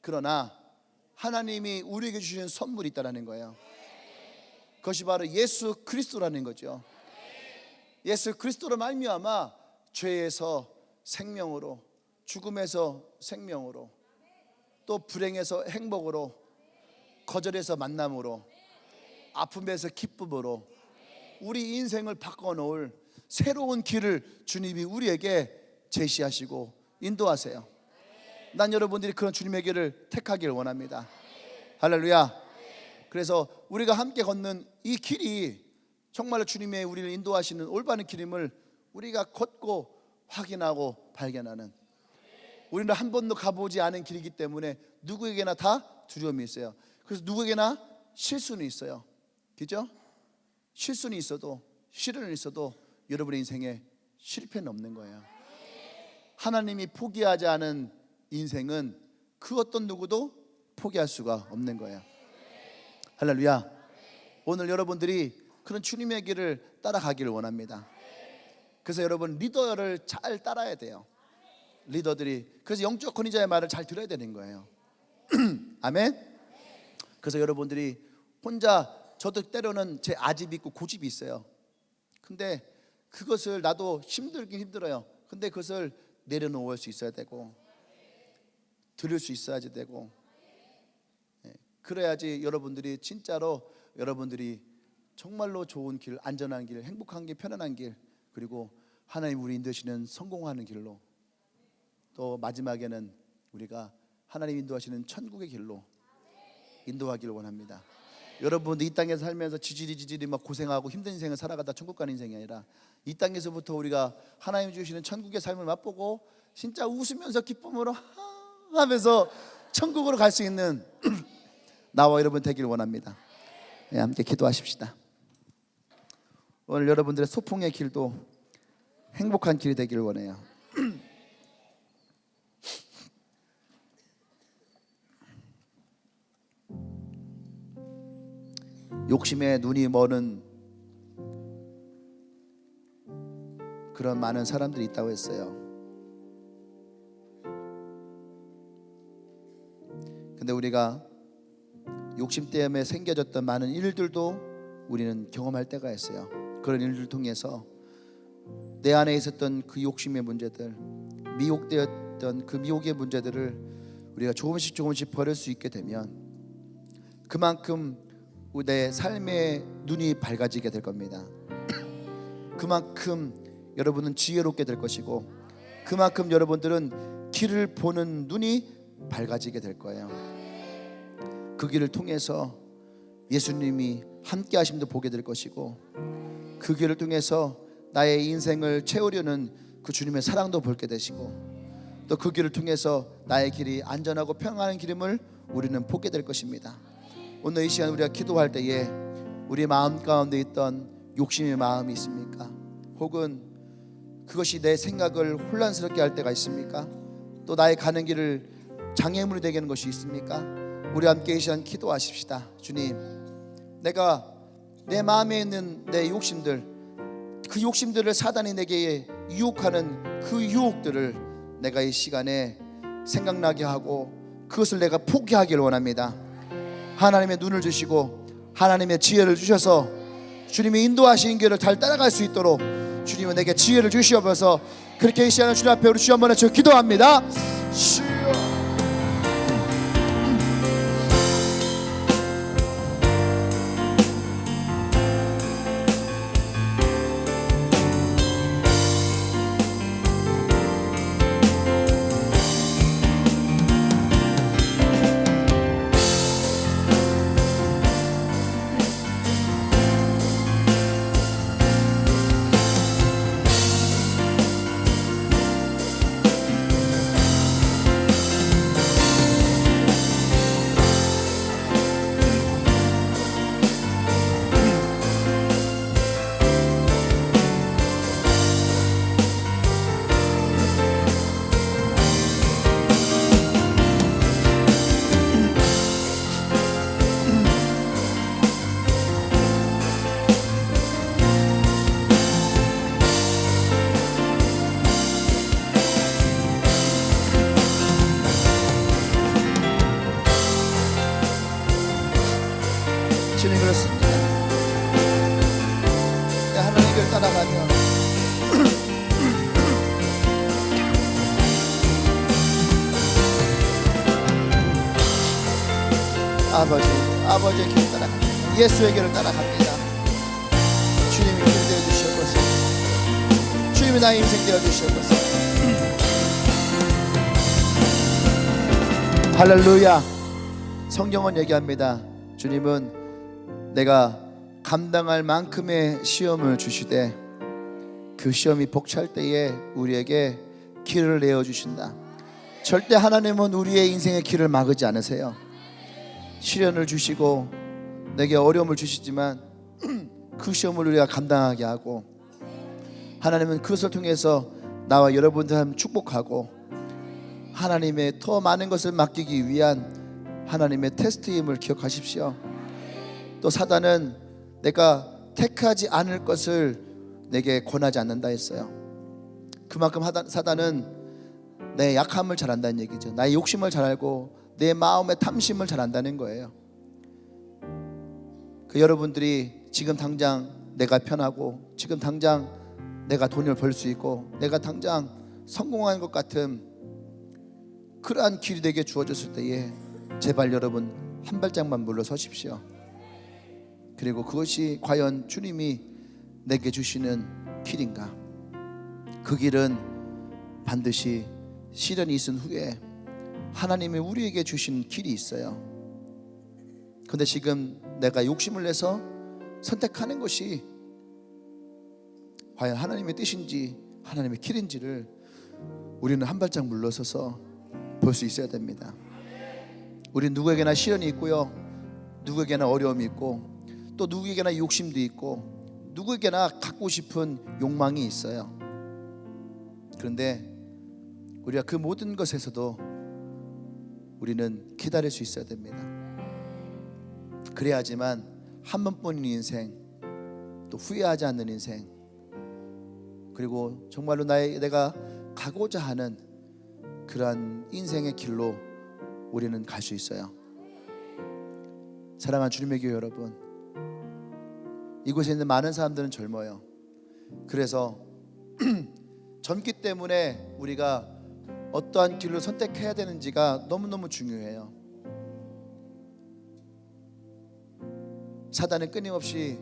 그러나 하나님이 우리에게 주신 선물이 있다는 거예요. 그것이 바로 예수 그리스도라는 거죠. 예수 그리스도로 말미암아 죄에서 생명으로, 죽음에서 생명으로, 또 불행에서 행복으로, 거절에서 만남으로, 아픔에서 기쁨으로 우리 인생을 바꿔놓을 새로운 길을 주님이 우리에게 제시하시고 인도하세요. 난 여러분들이 그런 주님의 길을 택하기를 원합니다. 할렐루야. 그래서 우리가 함께 걷는 이 길이 정말로 주님의 우리를 인도하시는 올바른 길임을 우리가 걷고 확인하고 발견하는, 우리는 한 번도 가보지 않은 길이기 때문에 누구에게나 다 두려움이 있어요. 그래서 누구에게나 실수는 있어요. 그죠? 실수는 있어도, 시련은 있어도 여러분의 인생에 실패는 없는 거예요. 하나님이 포기하지 않은 인생은 그 어떤 누구도 포기할 수가 없는 거예요. 할렐루야. 오늘 여러분들이 그런 주님의 길을 따라가기를 원합니다. 그래서 여러분, 리더를 잘 따라야 돼요. 리더들이. 그래서 영적 권위자의 말을 잘 들어야 되는 거예요. 아멘. 그래서 여러분들이 혼자, 저도 때로는 제 아집이 있고 고집이 있어요. 근데 그것을 나도 힘들긴 힘들어요. 근데 그것을 내려놓을 수 있어야 되고, 들을 수 있어야지 되고, 그래야지 여러분들이 진짜로 여러분들이 정말로 좋은 길, 안전한 길, 행복한 길, 편안한 길, 그리고 하나님 우리 인도하시는 성공하는 길로, 또 마지막에는 우리가 하나님 인도하시는 천국의 길로 인도하기를 원합니다. 여러분들 이 땅에서 살면서 지지리 막 고생하고 힘든 인생을 살아가다 천국 가는 인생이 아니라, 이 땅에서부터 우리가 하나님 주시는 천국의 삶을 맛보고 진짜 웃으면서 기쁨으로 하면서 천국으로 갈 수 있는 나와 여러분 되기를 원합니다. 네, 함께 기도하십시다. 오늘 여러분들의 소풍의 길도 행복한 길이 되기를 원해요. 욕심에 눈이 머는 그런 많은 사람들이 있다고 했어요. 근데 우리가 욕심 때문에 생겨졌던 많은 일들도 우리는 경험할 때가 있어요. 그런 일들을 통해서 내 안에 있었던 그 욕심의 문제들, 미혹되었던 그 미혹의 문제들을 우리가 조금씩 버릴 수 있게 되면 그만큼 내 삶의 눈이 밝아지게 될 겁니다. 그만큼 여러분은 지혜롭게 될 것이고, 그만큼 여러분들은 길을 보는 눈이 밝아지게 될 거예요. 그 길을 통해서 예수님이 함께 하심도 보게 될 것이고, 그 길을 통해서 나의 인생을 채우려는 그 주님의 사랑도 보게 되시고, 또 그 길을 통해서 나의 길이 안전하고 평안한 길임을 우리는 보게 될 것입니다. 오늘 이 시간 우리가 기도할 때에 우리의 마음 가운데 있던 욕심의 마음이 있습니까? 혹은 그것이 내 생각을 혼란스럽게 할 때가 있습니까? 또 나의 가는 길을 장애물이 되게 하는 것이 있습니까? 우리 함께 이 시간 기도하십시다. 주님, 내가 내 마음에 있는 내 욕심들, 그 욕심들을 사단이 내게 유혹하는 그 유혹들을 내가 이 시간에 생각나게 하고 그것을 내가 포기하기를 원합니다. 하나님의 눈을 주시고 하나님의 지혜를 주셔서 주님이 인도하시는 길을 잘 따라갈 수 있도록 주님은 내게 지혜를 주시옵소서. 그렇게 이 시간에 주님 앞에 우리 주 한번 외쳐 기도합니다. 주여. 주님 그렇습니다. 하나님의 길을 따라가며 아버지의 길을 따라갑니다. 예수의 길을 따라갑니다. 주님이 길 되어주시옵소서. 주님이 나의 인생 되어주시옵소서. 할렐루야. 성경은 얘기합니다. 주님은 내가 감당할 만큼의 시험을 주시되 그 시험이 벅찰 때에 우리에게 길을 내어주신다. 절대 하나님은 우리의 인생의 길을 막지 않으세요. 시련을 주시고 내게 어려움을 주시지만 그 시험을 우리가 감당하게 하고, 하나님은 그것을 통해서 나와 여러분들 축복하고 하나님의 더 많은 것을 맡기기 위한 하나님의 테스트임을 기억하십시오. 또 사단은 내가 택하지 않을 것을 내게 권하지 않는다 했어요. 그만큼 사단은 내 약함을 잘 안다는 얘기죠. 나의 욕심을 잘 알고 내 마음의 탐심을 잘 안다는 거예요. 그 여러분들이 지금 당장 내가 편하고 지금 당장 내가 돈을 벌 수 있고 내가 당장 성공하는 것 같은 그러한 길이 내게 주어졌을 때에 제발 여러분 한 발짝만 물러서십시오. 그리고 그것이 과연 주님이 내게 주시는 길인가? 그 길은 반드시 시련이 있은 후에 하나님이 우리에게 주신 길이 있어요. 그런데 지금 내가 욕심을 내서 선택하는 것이 과연 하나님의 뜻인지 하나님의 길인지를 우리는 한 발짝 물러서서 볼 수 있어야 됩니다. 우리 누구에게나 시련이 있고요, 누구에게나 어려움이 있고, 또 누구에게나 욕심도 있고, 누구에게나 갖고 싶은 욕망이 있어요. 그런데 우리가 그 모든 것에서도 우리는 기다릴 수 있어야 됩니다. 그래야지만 한 번뿐인 인생, 또 후회하지 않는 인생, 그리고 정말로 내가 가고자 하는 그러한 인생의 길로 우리는 갈 수 있어요. 사랑하는 주님의 교회 여러분, 이곳에 있는 많은 사람들은 젊어요. 그래서 젊기 때문에 우리가 어떠한 길을 선택해야 되는지가 너무너무 중요해요. 사단은 끊임없이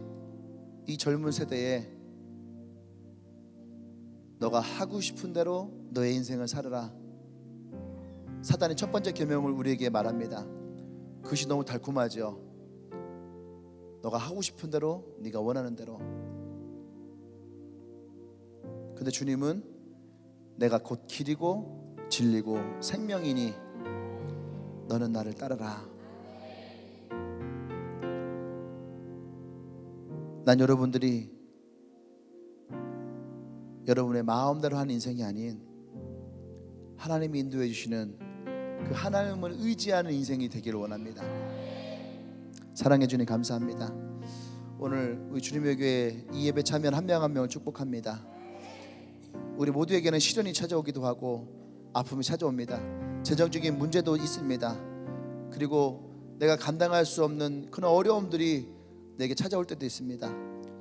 이 젊은 세대에 너가 하고 싶은 대로 너의 인생을 살아라. 사단의 첫 번째 계명을 우리에게 말합니다. 그것이 너무 달콤하죠. 너가 하고 싶은 대로, 네가 원하는 대로. 근데 주님은 내가 곧 길이고 진리고 생명이니 너는 나를 따르라. 난 여러분들이 여러분의 마음대로 하는 인생이 아닌 하나님이 인도해 주시는 그 하나님을 의지하는 인생이 되기를 원합니다. 사랑해 주님 감사합니다. 오늘 우리 주님의 교회 이 예배 참여한 한 명 한 명을 축복합니다. 우리 모두에게는 시련이 찾아오기도 하고 아픔이 찾아옵니다. 재정적인 문제도 있습니다. 그리고 내가 감당할 수 없는 그런 어려움들이 내게 찾아올 때도 있습니다.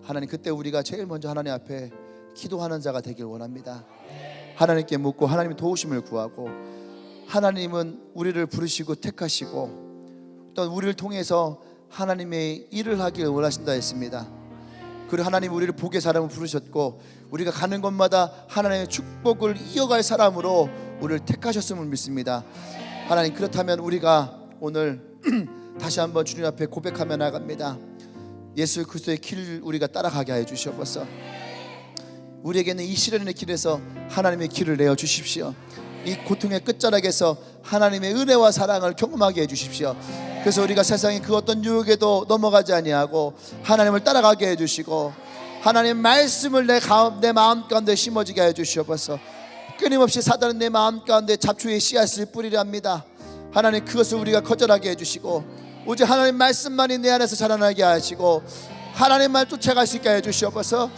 하나님, 그때 우리가 제일 먼저 하나님 앞에 기도하는 자가 되길 원합니다. 하나님께 묻고 하나님의 도우심을 구하고, 하나님은 우리를 부르시고 택하시고 또 우리를 통해서 하나님의 일을 하기를 원하신다 했습니다. 그리고 하나님 우리를 복의 사람을 부르셨고 우리가 가는 곳마다 하나님의 축복을 이어갈 사람으로 우리를 택하셨음을 믿습니다. 하나님, 그렇다면 우리가 오늘 다시 한번 주님 앞에 고백하며 나갑니다. 예수 그리스도의 길 우리가 따라가게 하여 주시옵소서. 우리에게는 이 시련의 길에서 하나님의 길을 내어 주십시오. 이 고통의 끝자락에서 하나님의 은혜와 사랑을 경험하게 해주십시오. 그래서 우리가 세상의 그 어떤 유혹에도 넘어가지 아니하고 하나님을 따라가게 해주시고, 하나님 말씀을 내 마음 가운데 심어지게 해주시옵소서. 끊임없이 사단은 내 마음 가운데 잡초의 씨앗을 뿌리려 합니다. 하나님, 그것을 우리가 거절하게 해주시고 오직 하나님 말씀만이 내 안에서 자라나게 하시고 하나님 말 쫓아갈 수 있게 해주시옵소서.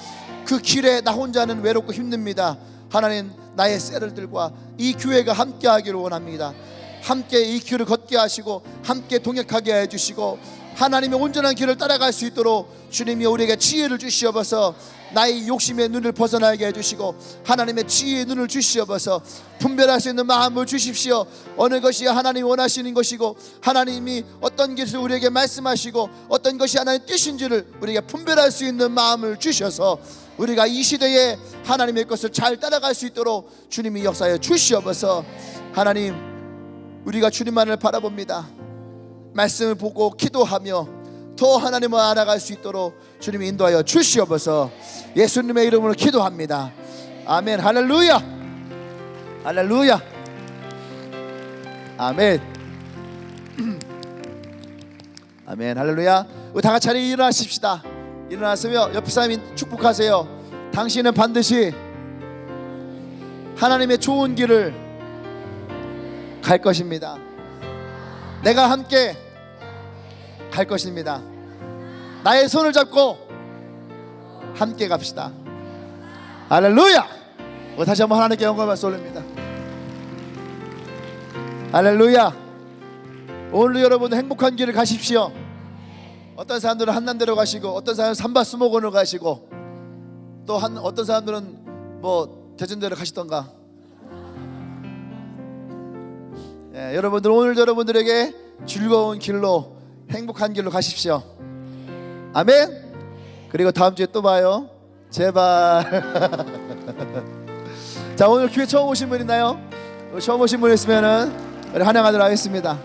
그 길에 나 혼자는 외롭고 힘듭니다. 하나님, 나의 셀들과 이 교회가 함께 하기를 원합니다. 함께 이 길을 걷게 하시고 함께 동역하게 해주시고 하나님의 온전한 길을 따라갈 수 있도록 주님이 우리에게 지혜를 주시옵소서. 나의 욕심의 눈을 벗어나게 해주시고 하나님의 지혜의 눈을 주시옵소서. 분별할 수 있는 마음을 주십시오. 어느 것이 하나님이 원하시는 것이고 하나님이 어떤 것을 우리에게 말씀하시고 어떤 것이 하나님의 뜻인지를 우리에게 분별할 수 있는 마음을 주셔서 우리가 이 시대에 하나님의 것을 잘 따라갈 수 있도록 주님이 역사해 주시옵소서. 하나님, 우리가 주님만을 바라봅니다. 말씀을 보고 기도하며 더 하나님을 알아갈 수 있도록 주님이 인도하여 주시옵소서. 예수님의 이름으로 기도합니다. 아멘. 할렐루야. 할렐루야. 아멘. 아멘. 할렐루야. 우리 다 같이 일어나십시다. 일어나시며 옆 사람이 축복하세요. 당신은 반드시 하나님의 좋은 길을 갈 것입니다. 내가 함께 갈 것입니다. 나의 손을 잡고 함께 갑시다. 할렐루야. 다시 한번 하나님께 영광을 올립니다. 할렐루야. 오늘 여러분 행복한 길을 가십시오. 어떤 사람들은 한남대로 가시고 어떤 사람은 삼바수목원으로 가시고 또 어떤 사람들은 뭐 대전대로 가시던가. 여러분들, 오늘 여러분들에게 즐거운 길로 행복한 길로 가십시오. 아멘. 그리고 다음 주에 또 봐요. 제발. 자, 오늘 교회 처음 오신 분 있나요? 처음 오신 분 있으면은 우리 환영하도록 하겠습니다.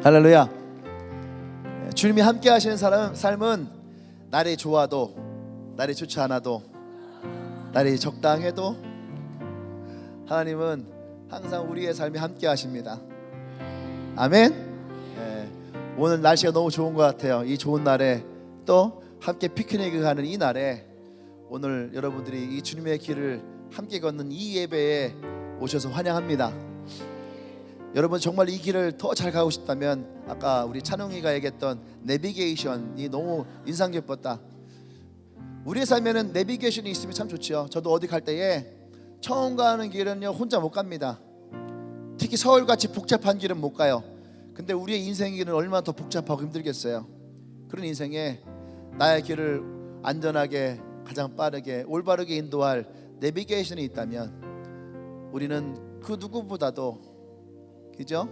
할렐루야. 주님이 함께 하시는 삶은 날이 좋아도 날이 좋지 않아도 날이 적당해도 하나님은 항상 우리의 삶이 함께 하십니다. 아멘. 오늘 날씨가 너무 좋은 것 같아요. 이 좋은 날에 또 함께 피크닉을 가는 이 날에 오늘 여러분들이 이 주님의 길을 함께 걷는 이 예배에 오셔서 환영합니다. 여러분 정말 이 길을 더 잘 가고 싶다면 아까 우리 찬웅이가 얘기했던 내비게이션이 너무 인상 깊었다. 우리의 삶에는 내비게이션이 있으면 참 좋죠. 저도 어디 갈 때에 처음 가는 길은요 혼자 못 갑니다. 특히 서울같이 복잡한 길은 못 가요. 근데 우리의 인생의 길은 얼마나 더 복잡하고 힘들겠어요. 그런 인생에 나의 길을 안전하게 가장 빠르게 올바르게 인도할 내비게이션이 있다면 우리는 그 누구보다도, 그죠?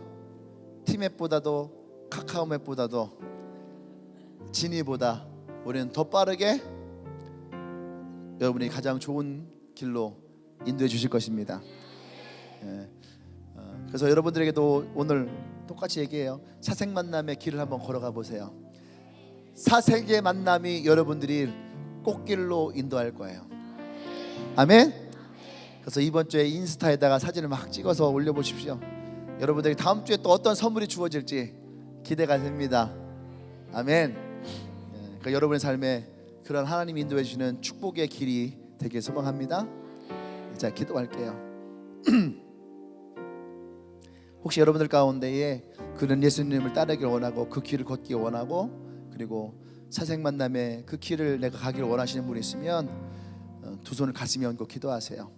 티맵보다도 카카오맵보다도 지니보다 우리는 더 빠르게 여러분이 가장 좋은 길로 인도해 주실 것입니다. 그래서 여러분들에게도 오늘 똑같이 얘기해요. 사색 만남의 길을 한번 걸어가 보세요. 사색의 만남이 여러분들이 꽃길로 인도할 거예요. 아멘. 그래서 이번 주에 인스타에다가 사진을 막 찍어서 올려보십시오. 여러분들에게 다음 주에 또 어떤 선물이 주어질지 기대가 됩니다. 아멘. 그러니까 여러분의 삶에 그런 하나님 인도해 주시는 축복의 길이 되길 소망합니다. 자, 기도할게요. 혹시 여러분들 가운데에 그런 예수님을 따르길 원하고 그 길을 걷기 원하고 그리고 사색 만남의 그 길을 내가 가기를 원하시는 분이 있으면 두 손을 가슴에 얹고 기도하세요.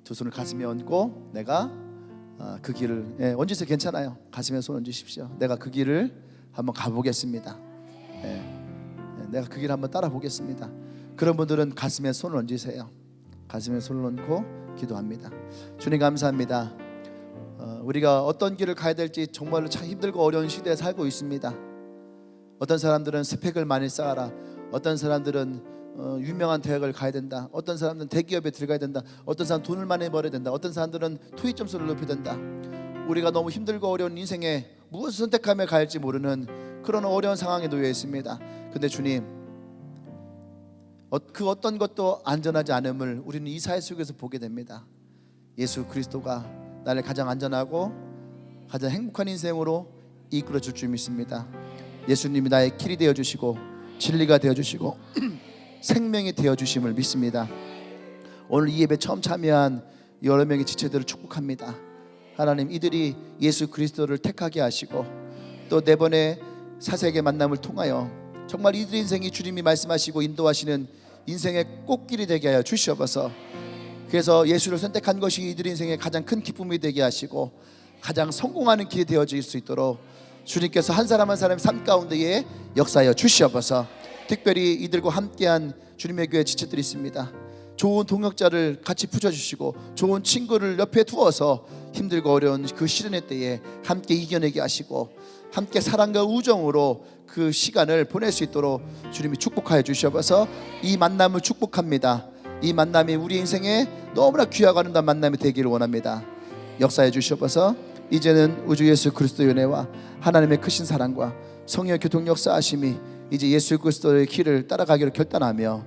두 손을 가슴에 얹고 내가 그 길을 얹으세요. 괜찮아요. 가슴에 손 얹으십시오. 내가 그 길을 한번 가보겠습니다. 내가 그 길을 한번 따라 보겠습니다. 그런 분들은 가슴에 손을 얹으세요. 가슴에 손을 얹고 기도합니다. 주님 감사합니다. 우리가 어떤 길을 가야 될지 정말로 참 힘들고 어려운 시대에 살고 있습니다. 어떤 사람들은 스펙을 많이 쌓아라. 어떤 사람들은 유명한 대학을 가야 된다. 어떤 사람들은 대기업에 들어가야 된다. 어떤 사람은 돈을 많이 벌어야 된다. 어떤 사람들은 토익 점수를 높여야 된다. 우리가 너무 힘들고 어려운 인생에 무엇을 선택하며 갈지 모르는 그런 어려운 상황에 놓여 있습니다. 근데 주님, 그 어떤 것도 안전하지 않음을 우리는 이 사회 속에서 보게 됩니다. 예수 그리스도가 나를 가장 안전하고 가장 행복한 인생으로 이끌어 줄 줄 믿습니다. 예수님이 나의 길이 되어 주시고 진리가 되어 주시고 생명이 되어 주심을 믿습니다. 오늘 이 예배 처음 참여한 여러 명의 지체들을 축복합니다. 하나님, 이들이 예수 그리스도를 택하게 하시고 또 네 번의 사색의 만남을 통하여 정말 이들의 인생이 주님이 말씀하시고 인도하시는 인생의 꽃길이 되게 하여 주시옵소서. 그래서 예수를 선택한 것이 이들의 인생의 가장 큰 기쁨이 되게 하시고 가장 성공하는 길이 되어질 수 있도록 주님께서 한 사람 한 사람의 삶 가운데에 역사하여 주시옵소서. 특별히 이들과 함께한 주님의 교회 지체들이 있습니다. 좋은 동역자를 같이 붙여주시고 좋은 친구를 옆에 두어서 힘들고 어려운 그 시련의 때에 함께 이겨내게 하시고 함께 사랑과 우정으로 그 시간을 보낼 수 있도록 주님이 축복하여 주시옵소서. 이 만남을 축복합니다. 이 만남이 우리 인생에 너무나 귀하고 아름다운 만남이 되기를 원합니다. 역사해 주시옵소서. 이제는 우주 예수 그리스도의 은혜와 하나님의 크신 사랑과 성령의 교통 역사하심이 이제 예수 그리스도의 길을 따라가기를 결단하며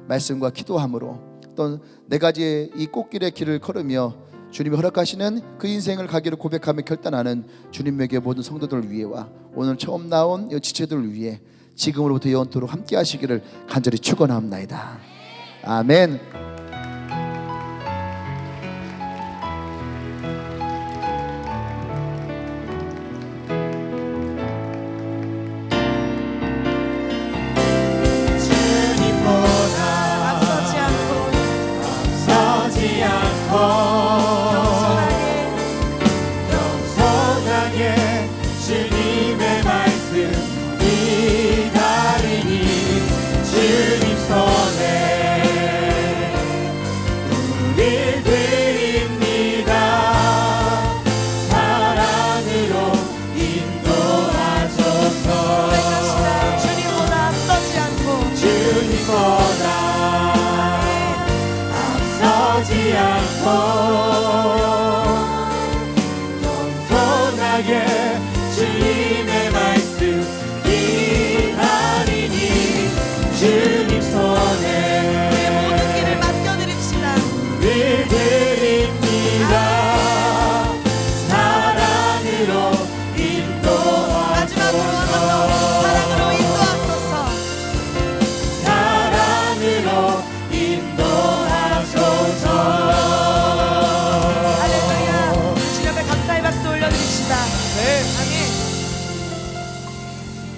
말씀과 기도함으로 또 네 가지의 이 꽃길의 길을 걸으며 주님이 허락하시는 그 인생을 가기를 고백하며 결단하는 주님에게 모든 성도들을 위해와 오늘 처음 나온 이 지체들을 위해 지금으로부터 영원토록 함께 하시기를 간절히 축원합니다. 아멘. 주님의 말씀 기다리니 주님 손에 우리의 모든 길을 맡겨드립시다. 우리